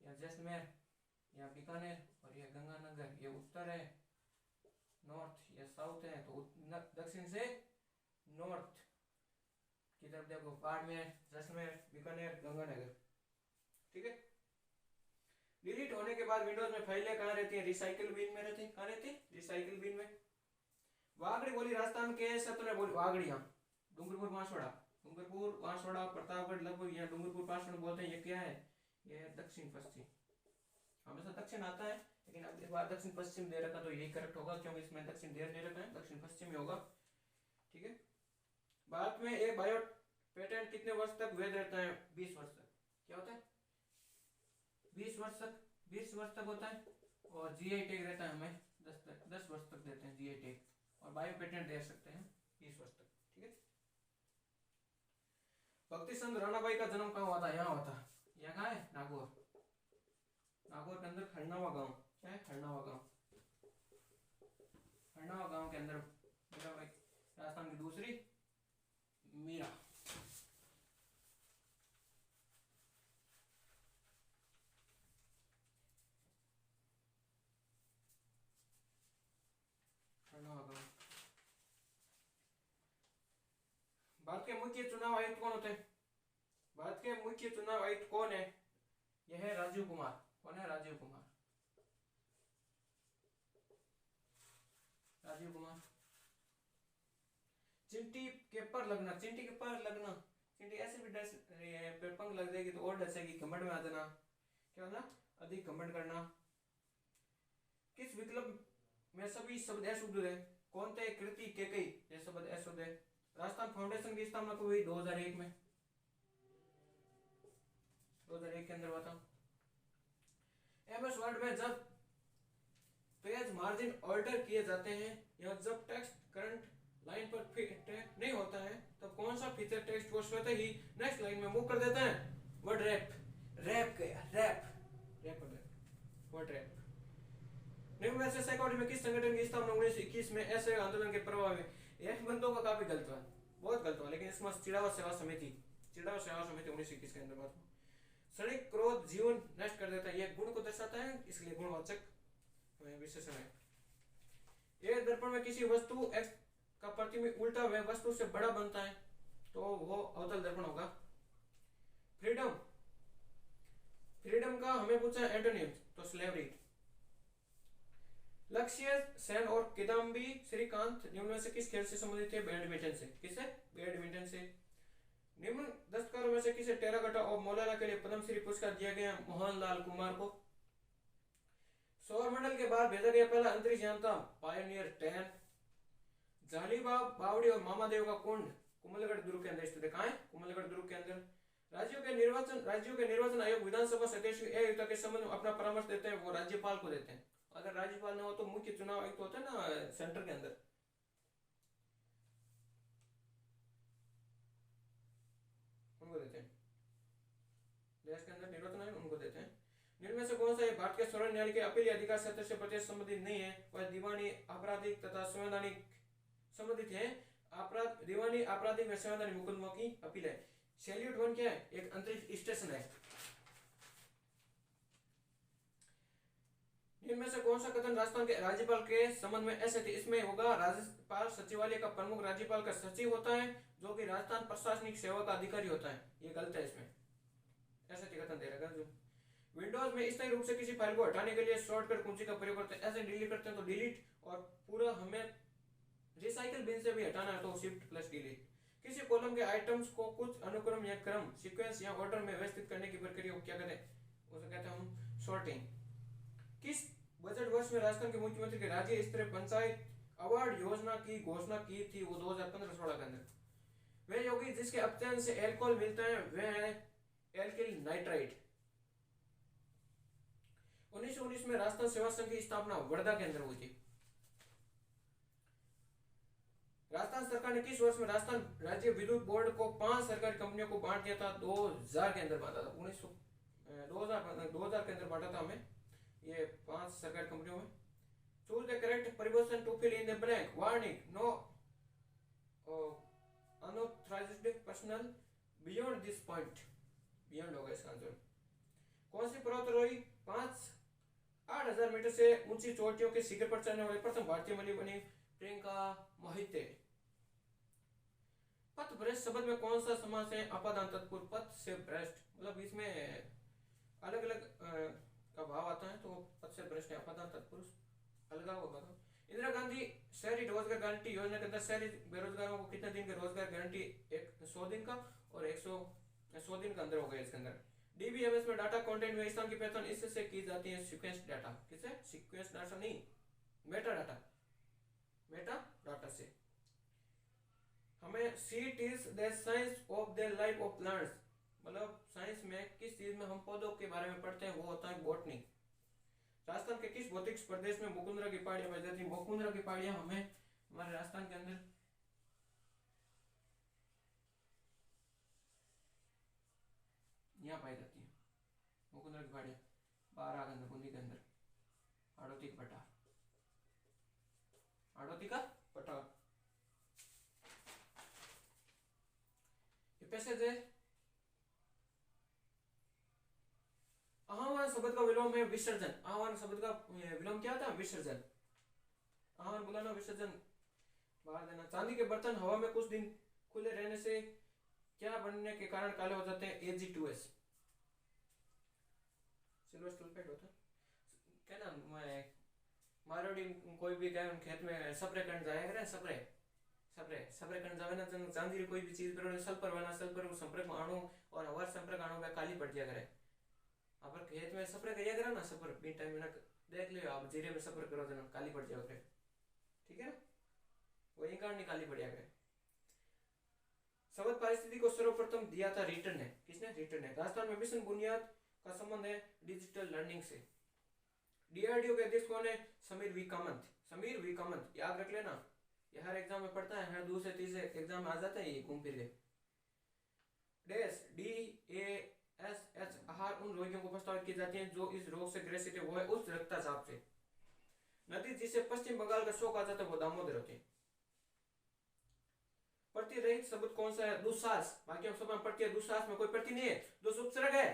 S1: यहाँ जैसलमेर, यहाँ बीकानेर और ये गंगानगर, ये उत्तर है, नॉर्थ, ये साउथ है। तो दक्षिण से नॉर्थ की तरफ देखो, बाड़मेर, जैसलमेर, बीकानेर, गंगानगर। ठीक है। डिलीट होने के बाद विंडोज में फाइलें कहाँ रहती है? रिसाइकिल बिन में रहती है। कहाँ रहती है? रिसाइकिल बिन में। वागड़ी बोली राजस्थान के सत्र बोली वागड़िया, डूंगरपुर बांसवाड़ा, डूंगरपुर बांसवाड़ा प्रतापगढ़ लगभग यहाँ डूंगरपुर बांसवाड़ा बोलते हैं। ये क्या है? ये दक्षिण पश्चिम, हमेशा दक्षिण आता है लेकिन अब इस बार दक्षिण पश्चिम दे रखा तो यही करेक्ट होगा क्योंकि इसमें दक्षिण दे रखा है, दक्षिण पश्चिम ही होगा। ठीक है। भारत में एक बायो पेटेंट कितने वर्ष तक वैध रहता है? 20 वर्ष तक। क्या होता है? 20 वर्ष तक, 20 वर्ष तक होता है। और जीआई टैग रहता है हमें 10 वर्ष तक देते हैं जीआई टैग, और बायो पेटेंट दे सकते हैं 20 वर्ष तक। ठीक है। भक्ति संत राणाबाई का जन्म कहाँ हुआ था? यहाँ हुआ था। यहाँ कहाँ है? नागौर। नागौर के अंदर खरनावा गांव। क्या है? खरनावा गांव। खरनावा गांव के अंदर मीराबाई, राजस्थान की दूसरी मीरा। खरनावा गांव। भारत के मुख्य चुनाव आयुक्त कौन होते हैं? भारत के मुख्य चुनाव आयुक्त कौन है? यह है राजीव कुमार। कौन है? राजीव कुमार। राजीव कुमार। चिंटी के पर लगना, चिंटी के पर लगना, चिंटी ऐसे भी डस रही है, पर पंख लग जाएगी तो और डसेगी, घमंड में आ जाना। क्या होना? अधिक घमंड करना। किस विकल्प में सभी शब्द अशुद्ध है? कौन थे? कृति, केकई, ये शब्द अशुद्ध है। राजस्थान फाउंडेशन की स्थापना कब हुई? 2001 में। 2001 के अंदर हुआ था। एमएस वर्ड में जब पेज मार्जिन ऑल्टर किए जाते हैं या जब टेक्स्ट करंट लाइन पर फिट नहीं होता है तब तो कौन सा फीचर टेक्स्ट को स्वतः ही नेक्स्ट लाइन में मूव कर देता है? Word wrap. रैप क्या? Wrap, wrap word wrap. निम्न में से अकॉर्डिंग में किस संगठन की स्थापना 1921 में ऐसे आंदोलन के प्रभाव में? यह बंदों का काफी गलत हुआ, बहुत गलत हुआ, लेकिन इसमें चिड़ावा सेवा समिति, चिड़ावा सेवा समिति 1921 के अंदर बात हुआ। क्षणिक क्रोध जीवन नष्ट कर देता है, यह गुण को दर्शाता है, इसलिए गुणवाचक विशेषण है। यह दर्पण में किसी वस्तु एक्स का प्रतिबिंब उल्टा वह वस्तु से बड़ा बनता है तो वो अवतल दर्पण होगा। फ्रीडम, फ्रीडम का हमें पूछा एंटोनिम तो स्लेवरी। लक्ष्य सेन और किदाम्बी श्रीकांत निम्न में से किस खेल से संबंधित है? बैडमिंटन से। किससे? बैडमिंटन से। निम्न दस्तकारों में से किसे टेराकोटा और मौलाना के लिए पद्मश्री पुरस्कार दिया गया? मोहनलाल कुमार को। सौरमंडल के बाद भेजा गया पहला अंतरिक्ष यान था पायोनियर 10। जालीबाग, बावड़ी और मामादेव का कुंड कुमलगढ़ दुर्ग के अंदर स्थित है। कहाँ है? कुमलगढ़ दुर्ग के अंदर। राज्यों के निर्वाचन आयोग विधानसभा सदस्य के संबंध में अपना परामर्श देते हैं, वो राज्यपाल को देते हैं। अगर राज्यपाल न हो तो मुख्य चुनाव आयुक्त होता है ना सेंटर के अंदर, उनको देते हैं। देश के अंदर निर्वाचन आयोग उनको देते हैं। निम्न में से कौन सा है भारत के सर्वोच्च न्यायालय के अपील अधिकार क्षेत्र से प्रत्यक्ष संबंधित नहीं है? वह दीवानी, आपराधिक तथा संवैधानिक संबंधित है। अपराध, दीवानी, आपराधिक व संवैधानिक मुकदमों की अपील है। सैल्यूट 1 क्या है? एक अंतरिक्ष स्टेशन है। इनमें से कौन सा कथन राजस्थान के राज्यपाल के संबंध में ऐसे थे? इसमें होगा राज्यपाल सचिवालय का प्रमुख राज्यपाल का सचिव होता है जो कि राजस्थान प्रशासनिक सेवा का अधिकारी होता है। ये गलत है, इसमें ऐसे कथन दे रखा जो विंडोज में स्थायी रूप से किसी फाइल को हटाने के लिए शॉर्टकट कुंजी का प्रयोग करते हैं। ऐसे डिलीट करते हैं तो डिलीट, और पूरा हमें रिसाइकल बिन से भी हटाना है तो शिफ्ट प्लस डिलीट। किसी कॉलम के आइटम्स को कुछ अनुक्रम या क्रम, सीक्वेंस या ऑर्डर में व्यवस्थित करने की प्रक्रिया को क्या कहते हैं? उसे कहते हैं हम सॉर्टिंग। किस बजट वर्ष में राजस्थान के मुख्यमंत्री के राज्य स्तरीय पंचायत अवार्ड योजना की घोषणा की थी? वो 2015-16 के अंदर। वह योगी जिसके अपचयन से एल्कोहल मिलता है वह है एल्किल नाइट्राइट। 1919 में राजस्थान सेवा संघ की स्थापना वर्धा के अंदर हुई थी। राजस्थान सरकार ने किस वर्ष में राजस्थान राज्य विद्युत बोर्ड को 5 सरकारी कंपनियों को बांट दिया था? 2000 के अंदर बांटा था। 2000 के अंदर बांटा था हमें ये 5 सरकारी कंपनियों में। चूज द करेक्ट परिवर्तन to fill in the blank. Warning, no unauthorised personnel beyond this point. Beyond होगा इसका आंसर। कौन सी पर्वतारोही 8,000 मीटर से ऊंची चोटियों के शिखर पर चढ़ने वाली प्रथम भारतीय महिला बनी? प्रियंका मोहिते। पथ भ्रष्ट शब्द में कौन सा समास है? अपादान तत्पुरुष। पथ से भ्रष्ट मतलब इसमें अलग अलग का भाव आता है, तो पथ से भ्रष्ट है, अपादान तत्पुरुष अलगा होगा। इंदिरा गांधी शहरी रोजगार गारंटी योजना के अंदर शहरी बेरोजगारों को कितने दिन के रोजगार गारंटी? 100 दिन का और 100 दिन का अंदर हो गया इसके अंदर। डीबीएमएस में डाटा कंटेंट में स्थान की पहचान इससे की जाती है सीक्वेंस डाटा। किससे? सीक्वेंस डाटा नहीं, मेटा डाटा। मेटा डाटा से। हमें seat is the science of the life of plants, मतलब साइंस में किस चीज में हम पौधों के बारे में पढ़ते हैं वो होता है बॉटनी। राजस्थान के किस भौतिक प्रदेश में मुकुंदरा की पहाड़ियां पाई जाती है? मुकुंदरा की पहाड़ियां हमें हमारे राजस्थान के अंदर यहाँ पाई जाती है। मुकुंदरा की पहाड़ियां बारह के अंदर, बूंदी के अंदर, हाड़ौती का पठार, हाड़ौती का पठार। ये पैसेज है। आह्वान शब्द का विलोम है विसर्जन। आह्वान शब्द का विलोम क्या था? विसर्जन। आह्वान बुलाना, विसर्जन बाहर देना। चांदी के बर्तन हवा में कुछ दिन खुले रहने से क्या बनने के कारण काले हो जाते हैं? Ag2S, सिल्वर सल्फेट होता है। क्या नाम मारवाड़ी कोई भी क्या खेत में स्प्रे करने जाएगा, स्प्रे करने जावे ना, चांदी कोई भी चीज पर सल्फर बना, सल्फर को संपर्क में आणु और हवा संपर्क आणु में काली पड़ जाया करे। आप खेत में स्प्रे करिया करा ना, सफर बी टाइम में ना देख लियो आप, जीरे में सफर करो तो काली पड़ जाओ करे, ठीक है ना, वही कारण निकाली पड़ जाए। शब्द परिस्थिति को सर्वप्रथम दिया था रिटर्न है। किसने? रिटर्न है। राजस्थान में मिशन बुनियाद का संबंध है डिजिटल लर्निंग से। डीआरडीओ के अध्यक्ष कौन है? समीर वी कामत। समीर वी कामत याद रख लेना, ये हर एग्जाम में पढ़ता है, हर दूसरे तीसरे एग्जाम में आ जाता है ये घूम फिर के। डैश DASH आहार उन रोगियों को प्रस्तावित की जाती है जो इस रोग से ग्रसित है, वो है उच्च रक्तचाप से। नदी जिसे पश्चिम बंगाल का शोक आ जाता है वो दामोदर होती है। प्रति रहित शब्द कौन सा है? दुस्साहस। बाकी हम सब प्रति है, दुस्साहस में कोई प्रति नहीं है, दो उपसर्ग है।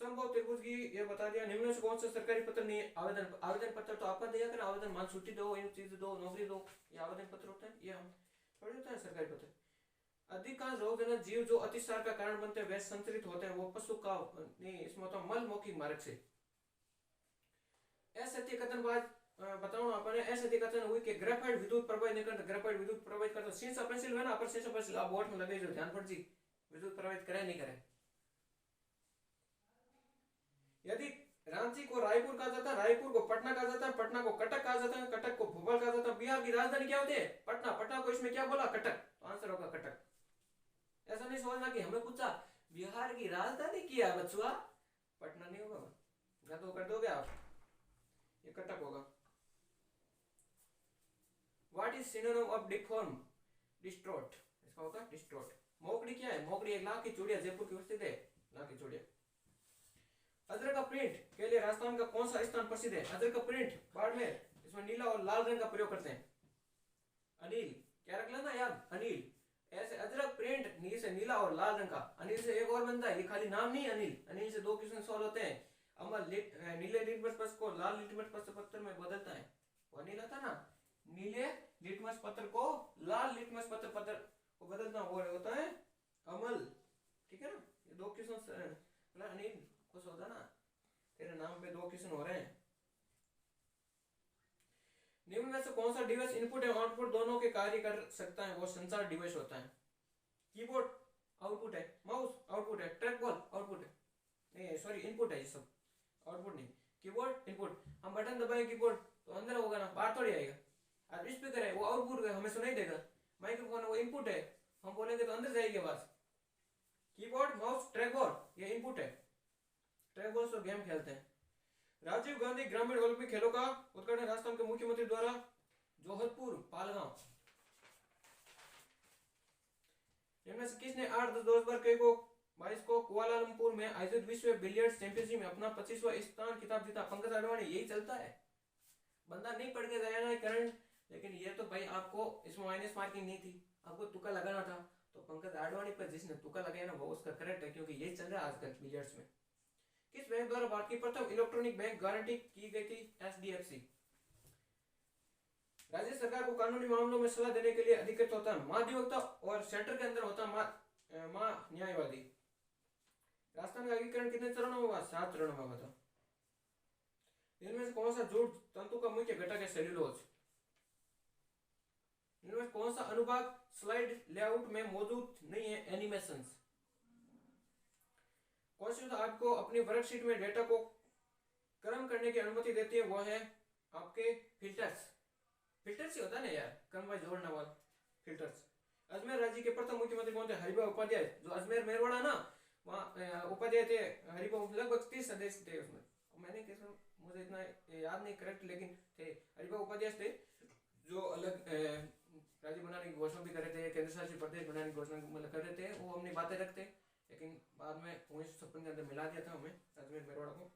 S1: संभव त्रिभुज की ये बता दिया। निम्न से कौन सा सरकारी पत्र नहीं है? आवेदन पत्र तो आपका दिया करना, आवेदन मान छुट्टी दो, इन चीज दो, नौकरी दो, ये आवेदन पत्र होता है, ये हम थोड़ी होता है सरकारी पत्र। अधिकांश रोगजनक जीव जो अतिसार का कारण बनते हैं वे संचरित होते हैं, वो पशु का नहीं, इसमें होता है मल मौखिक मार्ग से। असत्य कथनबाज बताओ आपने। असत्य कथन हुई कि ग्रेफाइट विद्युत प्रवाहित नहीं करता, ग्रेफाइट विद्युत प्रवाहित करता। शीशा पेंसिल है ना, अपर शीशा पेंसिल आप बोर्ड में लगे जो ध्यान पड़ जी, विद्युत प्रवाहित करे नहीं करे। यदि रांची को रायपुर कहा जाता है, रायपुर को पटना कहा जाता है, पटना को कटक कहा जाता है, कटक को भोपाल कहा जाता है। बिहार की राजधानी क्या होती है? पटना। पटना को इसमें क्या बोला? कटक। तो आंसर होगा कटक। ऐसा नहीं सोचना कि हमें पूछा बिहार की राजधानी क्या है बच्चुआ, पटना नहीं होगा, गलत कर दोगे आप, ये कटक होगा। What is synonym of deform? Distraught, इसका होगा डिस्ट्रॉट। मोकड़ी क्या है? मोकड़ी एक लाख की चूड़िया जयपुर की स्थित है, लाख की चूड़िया। अजरक का प्रिंट के लिए राजस्थान का कौन सा स्थान प्रसिद्ध है? अजरक का प्रिंट बाड़मेर, इसमें नीला और लाल रंग का प्रयोग करते हैं। अनिल, क्या रख लेना याद, अनिल। ऐसे अजरक प्रिंट नील से नीला और लाल रंग का। अनिल से एक और बनता है, ये खाली नाम नहीं अनिल, अनिल से दो क्वेश्चन सॉल्व होते हैं। अमल नीले लिटमस पत्र को लाल लिटमस पत्र में बदलता है, वो अनिल आता ना, नीले लिटमस पत्र को लाल लिटमस पत्र को बदलना वो होता है अमल, ठीक है ना। ये दो क्वेश्चन अनिल खुश होता ना, तेरे नाम पे दो क्वेश्चन हो रहे हैं। निम्न में से कौन सा डिवाइस इनपुट एवं आउटपुट दोनों के कार्य कर सकता है? वो संचार डिवाइस होता है। कीबोर्ड आउटपुट है, माउस आउटपुट है, ट्रैक बॉल आउटपुट है, नहीं सॉरी इनपुट है, ये सब आउटपुट नहीं। कीबोर्ड इनपुट, हम बटन दबाएं कीबोर्ड तो अंदर होगा ना, बाहर थोड़ी आएगा। और स्पीकर है वो आउटपुट है, हमें सुनाई देगा। माइक्रोफोन है वो इनपुट है, हम बोलेंगे तो अंदर जाएगी आवाज। कीबोर्ड माउस ट्रैक बॉल ये इनपुट है, ट्रैक बॉल से गेम खेलते हैं। राजीव गांधी ग्रामीण ओलंपिक खेलों का उद्घाटन राजस्थान के मुख्यमंत्री द्वारा जोधपुर पालगांव। इनमें से किसने 8-10-2012 को 22 को कुआलालंपुर में आयोजित विश्व बिलियर्ड्स चैंपियनशिप में अपना 25वां स्थान खिताब जीता पंकज आडवाणी। यही चलता है, बंदा नहीं पढ़ के गया ना करंट, लेकिन ये तो भाई आपको इसमें माइनस मार्किंग नहीं थी, आपको तुक्का लगाना था, तो पंकज आडवाणी पर जिसने तुक्का लगाया ना वो उसका करेक्ट है, क्योंकि यही चल रहा है आजकल बिलियर्ड्स में। किस बैंक द्वारा भारत की प्रथम इलेक्ट्रॉनिक बैंक गारंटी की गई थी? एचडीएफसी। राज्य सरकार को कानूनी मामलों में सलाह देने के लिए अधिकृत होता है महाधिवक्ता और सेंटर के अंदर होता न्यायवादी। राजस्थान का एकीकरण कितने चरणों में हुआ? 7 चरणों में हुआ था। इनमें से कौन सा जूट तंतु का मुख्य घटक है? सेल्यूलोज। इनमें कौन सा अनुभाग स्लाइड लेआउट में मौजूद नहीं है? एनिमेशंस। कौन सी आपको अपनी वर्कशीट में डेटा को क्रम करने की अनुमति देती है? वो है आपके फिल्टर्स। फिल्टर्स ही होता है ना यार, क्रम वाइज जोड़ना वाला फिल्टर्स। अजमेर राज्य के प्रथम मुख्यमंत्री कौन थे? हरिभाई उपाध्याय। जो अजमेर मेरवाड़ा ना, वहाँ उपाध्याय थे हरिभाई, लगभग 30 सदस्य थे उसमें। मैंने कैसे, मुझे इतना याद नहीं करेक्ट, लेकिन थे हरिभाई उपाध्याय थे, जो अलग राज्य बनाने की घोषणा भी कर रहे थे, केंद्र शासित प्रदेश बनाने की घोषणा कर रहे थे। वो अपनी बातें रखते, लेकिन बाद में 1956 के अंदर मिला दिया था हमें अजमेर मेरवाड़ा को।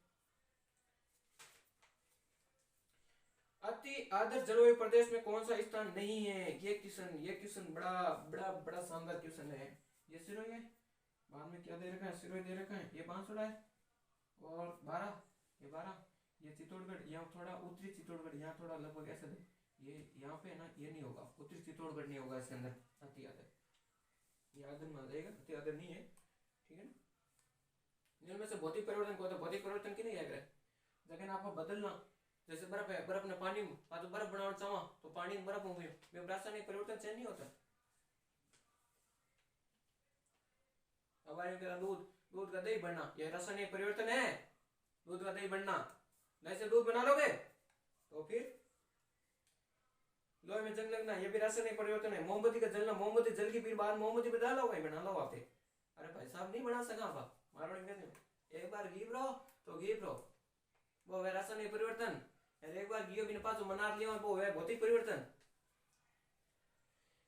S1: अति आदर्श जलवायु प्रदेश में कौन सा स्थान नहीं है? ये क्वेश्चन बड़ा बड़ा बड़ा शानदार क्वेश्चन है। ये सिरोही है, बाद में क्या दे रखा है? सिरोही दे रखा है। ये बांसवाड़ा है, और 12, ये 12, ये चित्तौड़गढ़, यहाँ थोड़ा उत्तरी चित्तौड़गढ़, यहाँ थोड़ा लगभग ऐसा है। ये यहाँ पे ना, ये नहीं होगा, उत्तरी चित्तौड़गढ़ नहीं होगा इसके अंदर। अति आदर, ये आदर में आ जाएगा, अति आदर नहीं है, ठीक है ना। इनमें से भौतिक परिवर्तन को होता? भौतिक परिवर्तन की नहीं है, लेकिन आपको बदलना, जैसे बर्फ है, बर्फ ने पानी में तो बर्फ बनाना चाहा तो पानी में बर्फ हो गई, रासायनिक परिवर्तन चेंज नहीं होता। हमारे दूध का दही बनना, यह रासायनिक परिवर्तन है। दूध का दही बनना, नहीं से दूध बना लोगे तो फिर लोहे में जंग लगना, यह भी रासायनिक परिवर्तन है। मोमबत्ती का जलना, मोमबत्ती जल की फिर बाद मोमबत्ती बना लो, बना लो आप। अरे भाई साहब नहीं बना सका आप, मारवाड़ी में एक बार घी रहो तो घी रहो, वो है रासायनिक परिवर्तन। एक बार घी बिना पास मना लिया, वो है भौतिक परिवर्तन।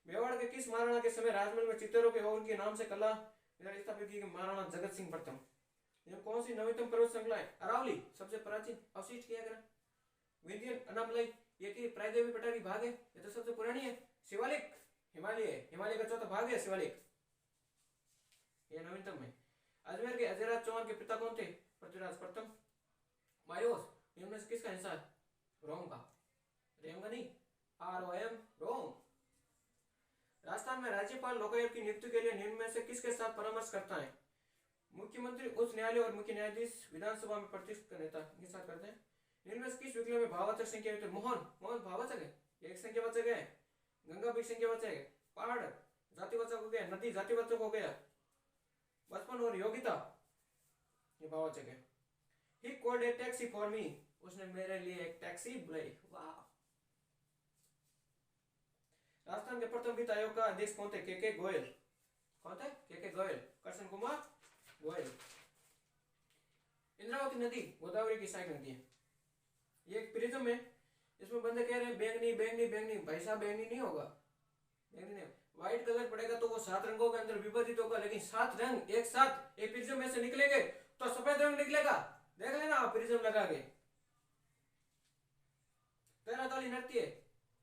S1: मेवाड़ के किस महाराणा के समय राजमहल में चित्तौरों के और के नाम से कला स्थापित की? महाराणा जगत सिंह प्रथम। यह कौन सी नवीनतम पर्वत श्रृंखला है? अरावली, सबसे प्राचीन अवशिष्ट किया गया। विंध्यन, अनामलई, ये की प्रायदेवी पठारी भाग है, ये तो सबसे पुरानी है। शिवालिक, हिमालय का चौथा भाग है शिवालिक, ये नवीनतम है। अजमेर के अजयराज चौहान के पिता कौन थे? पृथ्वीराज प्रथम। मायोस, इनमें से किसका हिस्सा है? रोम का, रेम का नहीं, ROM, रोम। राजस्थान में राज्यपाल लोकायुक्त की नियुक्ति के लिए निम्न में से किसके साथ परामर्श करता है? मुख्यमंत्री, उच्च न्यायालय और मुख्य न्यायाधीश, विधानसभा में प्रतिष्ठित नेता के साथ करते हैं। निम्न में से किस विकल्प में भाववाचक संख्या है? मोहन भाववाचक है, एक संख्यावाचक है। गंगा भी संख्यावाचक है। पहाड़ जातिवाचक हो गया, नदी जातिवाचक हो गया। बचपन और योग्यता ये भाववाचक है। He called a taxi for me, उसने मेरे लिए एक टैक्सी बुलाई। वाह। राजस्थान के प्रथम वित्त आयोग का अध्यक्ष कौन थे? के गोयल। कौन थे? के गोयल, कृष्ण कुमार गोयल। इंद्रावती नदी गोदावरी की सहायक नदी है। ये एक प्रिज्म है, इसमें बंदे कह रहे हैं बैंगनी, भाई साहब बैंगनी नहीं होगा, बैंगनी नहीं। व्हाइट कलर पड़ेगा तो वो 7 रंगों के अंदर विभाजित होगा, लेकिन 7 रंग एक साथ एक प्रिज्म में से निकलेंगे तो सफेद रंग निकलेगा। देख लेना आप प्रिज्म लगा के। पैराताली नृत्य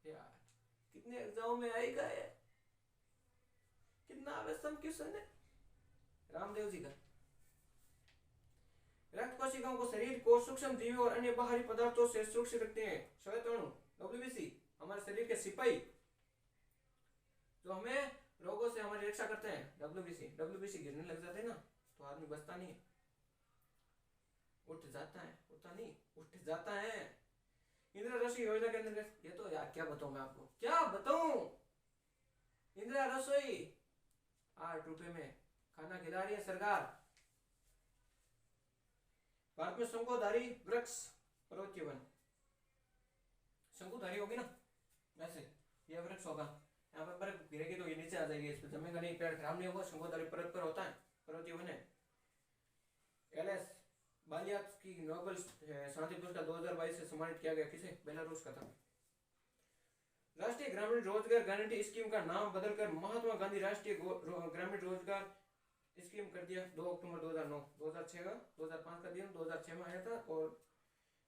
S1: यार कितने एग्जाम में आएगा है, कितना आवश्यक क्वेश्चन है। रामदेव जी का। रक्त कोशिकाओं को शरीर को सूक्ष्म जीवों और अन्य बाहरी पदार्थों से सुरक्षित रखते हैं श्वेत अणु, WBC, हमारे शरीर के सिपाही जो हमें रोगों से हमारी रक्षा करते हैं। WBC गिरने लग जाते हैं ना तो आदमी बचता नहीं, उठ जाता है, उठता नहीं, उठ जाता है। इंदिरा रसोई योजना के अंदर ये तो यार क्या बताऊं मैं आपको, क्या बताऊं। इंदिरा रसोई 8 रुपए में खाना खिला रही है सरकार। भारत में शंकुधारी वृक्ष पर्वतीय वन, शंकुधारी होगी ना वैसे ये वृक्ष होगा, यहाँ पर बर्फ गिरेगी तो ये नीचे आ जाएगी, इस पर जमेगा नहीं, पेड़ खराब नहीं होगा। शंकुधारी पर्वत पर होता है, पर्वतीय वन है। LS बालियात की नोबेल शांति पुरस्कार 2022 से सम्मानित किया गया, किसे? बेलारूस का था। राष्ट्रीय ग्रामीण रोजगार गारंटी स्कीम का नाम बदलकर महात्मा गांधी राष्ट्रीय ग्रामीण रोजगार स्कीम कर दिया 2 अक्टूबर 2009, 2006 का 2005 का दिन 2006 में आया था और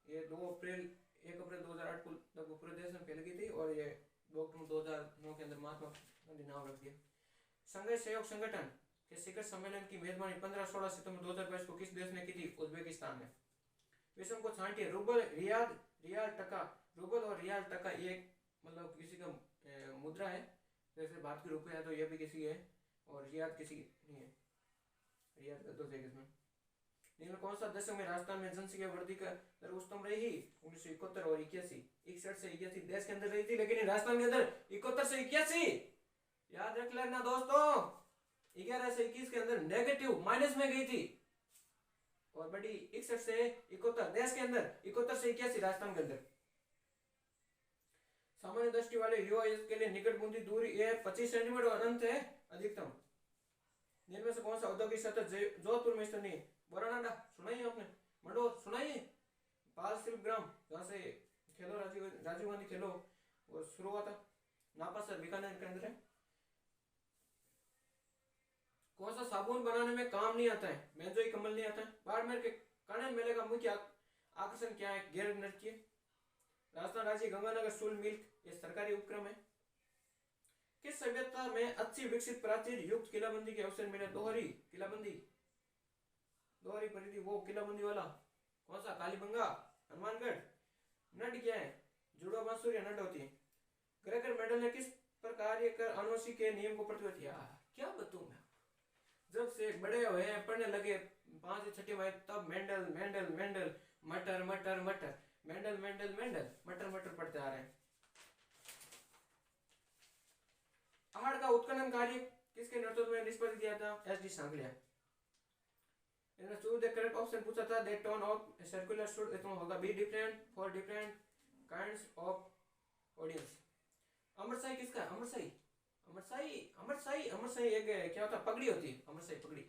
S1: ये 1 अप्रैल 2008 को लगभग पूरे देश में फैल गई थी और ये 2 अक्टूबर 2009 के अंदर महात्मा गांधी नाम रख दिया। संघीय सहयोग संगठन के शिखर सम्मेलन की मेजबानी 15-16 सितंबर 2022 को किस देश ने की थी? उज्बेकिस्तान ने। विषम को छांटिए। रूबल, रियाल, टका। रूबल और रियाल, टका ये मतलब किसी का मुद्रा है, जैसे भारत के रुपये है तो ये भी किसी है और रियाल किसी नहीं है। रियाल का 2 इसमें निम्न कौन सा दशक में राजस्थान में जनसंख्या वृद्धि का दर उच्चतम रही? 1971 और 81। 61 से 81 देश के अंदर रही थी, लेकिन राजस्थान के अंदर 71 से 81 याद रख लेना दोस्तों। 11 से 21 के अंदर नेगेटिव माइनस में गई थी और बड़ी 61 से 71 देश के अंदर, 71 से 81 राजस्थान के अंदर। सामान्य दृष्टि वाले युवा के लिए निकट बुंदी दूरी 25 सेंटीमीटर और अनंत है अधिकतम। जिनमें से कौन सा औद्योगिक क्षेत्र जोधपुर में स्थित नहीं? बोरानाडा सुनाइए आपने, मंडोर सुनाइए, पाल शिल्प ग्राम जहाँ से खेलो राजीव गांधी खेलो वो शुरू हुआ था, नापासर बीकानेर के अंदर है। कौन सा साबुन बनाने में काम नहीं आता है? मेजोई कमल नहीं आता है। बाड़मेर के कानन मेले का मुख्य आकर्षण क्या है? गैर नृत्य। राजस्थान राज्य गंगानगर सूल मिल्क ये सरकारी उपक्रम है। किस सभ्यता में अच्छी विकसित प्राचीर युक्त किलाबंदी के अवसर मिले? दोहरी किलाबंदी, दोहरी परिधि वो किलाबंदी वाला कौन सा? कालीबंगा, हनुमानगढ़। नड क्या है? जुड़वा बांसुरी नड होती है। ग्रेगर मेंडल ने किस प्रकार कर अनुवंशिक के नियम को प्रतिबद्ध किया? क्या बताऊं मैं, जब से बड़े हुए पढ़ने लगे 5-6 में तब मेंडल मेंडल मेंडल मटर मटर मटर मेंडल मेंडल मेंडल मटर मटर पढ़ते आ रहे हैं। आहड़ का उत्खनन कार्य किसके नेतृत्व में निष्पादित किया था? एस.डी. सांगलिया। इन्होंने चूज द करेक्ट ऑप्शन पूछा था। That tone of circular should इतना होगा be different for different kinds of audience. अमरसाई किसका? अमरसाई अमरसाई अमरसाई अमरसाई एक क्या होता? पगड़ी होती है, अमरसाई पगड़ी,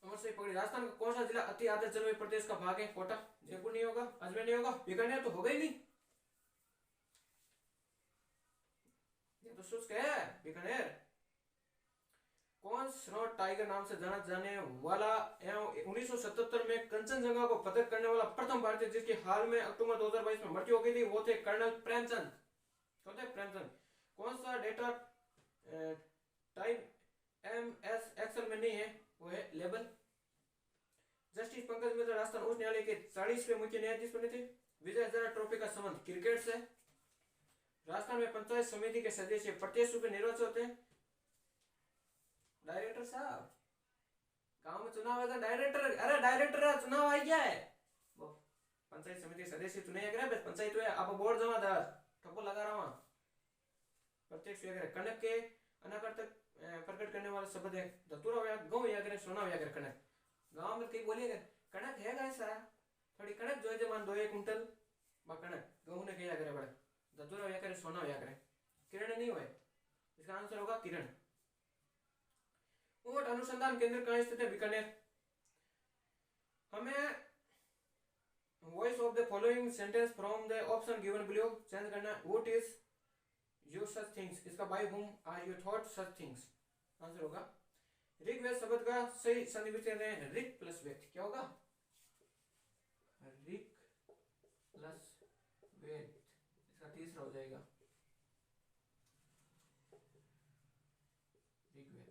S1: अमरसाई पगड़ी। राजस्थान का कौन सा जिला अति आदर्श जलवायु प्रदेश का भाग है? कोटा। जयपुर नहीं होगा, अजमेर नहीं होगा, बीकानेर तो होगा ही नहीं, ये तो शुष्क है बीकानेर। कौन स्नो टाइगर नाम से जाना जाने वाला एवं 1977 में कंचनजंगा को फतह करने वाला प्रथम भारतीय जिसकी हाल में अक्टूबर 2022 में मृत्यु हो गई थी वो थे कर्नल प्रेमचंद। प्रेमचंद। कौन सा डेटा टाइप एमएस एक्सेल में नहीं है? वो है लेबल। जस्टिस पंकज मिश्रा राजस्थान उच्च न्यायालय के 40वें मुख्य न्यायाधीश बने थे। विजय हजारे ट्रॉफी का संबंध क्रिकेट से। राजस्थान में पंचायत समिति के सदस्य प्रत्यक्ष रूप से निर्वाचित होते हैं। डायरेक्टर साहब गांव में चुनाव है, डायरेक्टर, अरे डायरेक्टर चुनाव आ गया है, वो पंचायत समिति के सदस्य चुने गए। बस पंचायत हुआ, आप बोर्ड जमादार ठप्पो लगा रहा हूं। प्रत्यक्ष कनक के अनाकर्तक प्रकट करने वाला शब्द है धतुरा व्याग गौ व्यागर सोना व्यागर कनक। गांव में कहीं बोलिएगा कनक है कैसा, थोड़ी कनक जो है मान 2 कुंटल कनक गहू ने क्या करे बड़े धतुरा व्यागर सोना व्यागर। किरण नहीं हुए, इसका आंसर होगा किरण। ऊंट अनुसंधान केंद्र कहाँ स्थित है? बीकानेर। हमें voice of the following sentence from the option given below change करना। What is you such things, इसका by whom are you thought such things, answer होगा ऋग्वेद शब्द का सही संधि विच्छेद है ऋग प्लस वेद। क्या होगा? ऋग प्लस वेद, इसका तीसरा हो जाएगा Rigveda.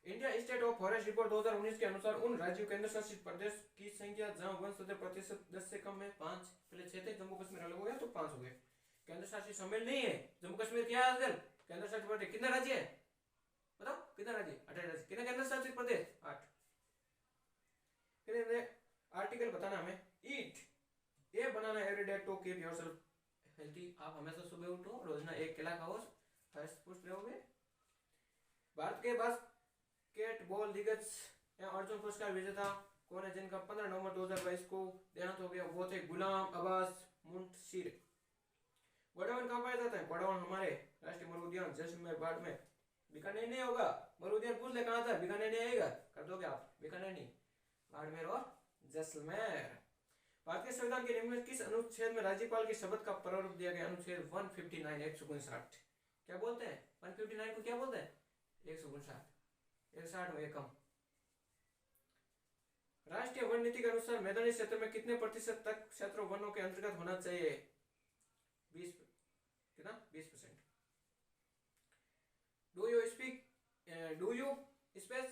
S1: India state of forest report 2019 के अनुसार उन राज्यों केंद्र शासित प्रदेश की संख्या जहां वन सदर प्रतिशत 10 से कम है 5, पहले 6 थे, जम्मू कश्मीर अलग हो गया तो 5 हो गए। केंद्र शासित सम्मेलन नहीं है जम्मू कश्मीर, क्या है आजकल केंद्र शासित प्रदेश? कितने राज्य है बताओ? कितने राज्य? 18 राज्य। कितने केंद्र शासित प्रदेश? 8। कितने आर्टिकल बताना हमें? ईट, ये banana every day to keep yourself healthy. आप हमेशा सुबह उठो, रोजाना 1 केला खाओ, हष्ट पुष्ट रहोगे। भारत के बास्केट बॉल दिग्गज अर्जुन पुरस्कार विजेता कौन है जिनका 15 नवंबर 2022 को देहांत हो गया? वो थे गुलाम अब्बास मुंशीर। गोडावण कहाँ पाया जाता है? गोडावण हमारे राष्ट्रीय मरु उद्यान जैसलमेर बाड़मेर। बीकानेर नहीं होगा, मरु उद्यान पूछ ले कहाँ था, बीकानेर नहीं आएगा, कर दोगे आप बीकानेर नहीं, बाड़मेर और जैसलमेर। भारतीय संविधान के नियम में किस अनुच्छेद में राज्यपाल के शपथ का प्रावधान दिया गया? अनुच्छेद 159 159। क्या बोलते हैं 159 को? क्या बोलते हैं 159 160 में कम। राष्ट्रीय वन नीति के अनुसार मैदानी क्षेत्र में कितने प्रतिशत तक क्षेत्र वनों के अंतर्गत होना चाहिए? 20 कितना 20%। Do you space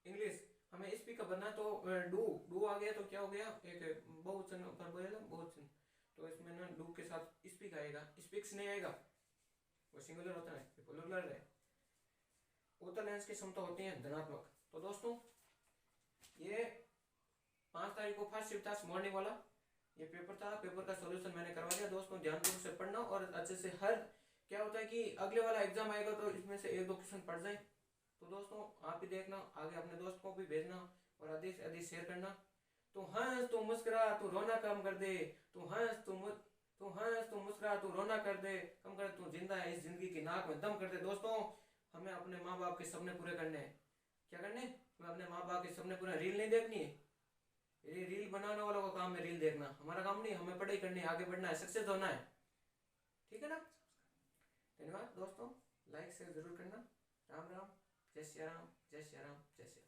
S1: English? हमें स्पीक का बनना तो डू आ गया तो क्या हो गया? एक बहुवचन पर बोलेगा बहुवचन, तो इसमें ना डू के साथ स्पीक आएगा, स्पीक्स नहीं आएगा, वो सिंगुलर होता है, प्लूरल है। उत्तर लेंस की क्षमता होती है धनात्मक। तो दोस्तों ये 5 तारीख को फर्स्ट शिफ्ट था मॉर्निंग वाला, ये पेपर था, पेपर का सॉल्यूशन मैंने करवा दिया। दोस्तों ध्यानपूर्वक से पढ़ना और अच्छे से हर क्या होता है कि अगले वाला एग्जाम आएगा तो इसमें से 1-2 क्वेश्चन पढ़ जाए। तो दोस्तों आप भी देखना, आगे अपने दोस्त को भी भेजना और अधिक से अधिक शेयर करना। तो हंस तू मुस्कुरा तू रोना कम कर दे, तू हंस तू मुस्कुरा तू रोना कर दे कम कर, तू जिंदा है इस जिंदगी की नाक में दम कर दे। दोस्तों हमें अपने माँ बाप के सपने पूरे करने हैं। क्या करने? हमें अपने माँ बाप के सपने पूरे। रील नहीं देखनी है, ये रील बनाने वालों का काम है रील देखना, हमारा काम नहीं। हमें पढ़ाई करनी है, आगे बढ़ना है, सक्सेस होना है, ठीक है ना। धन्यवाद दोस्तों, लाइक शेयर जरूर करना। राम राम, जय श्री राम, जय श्री राम, जय श्री राम।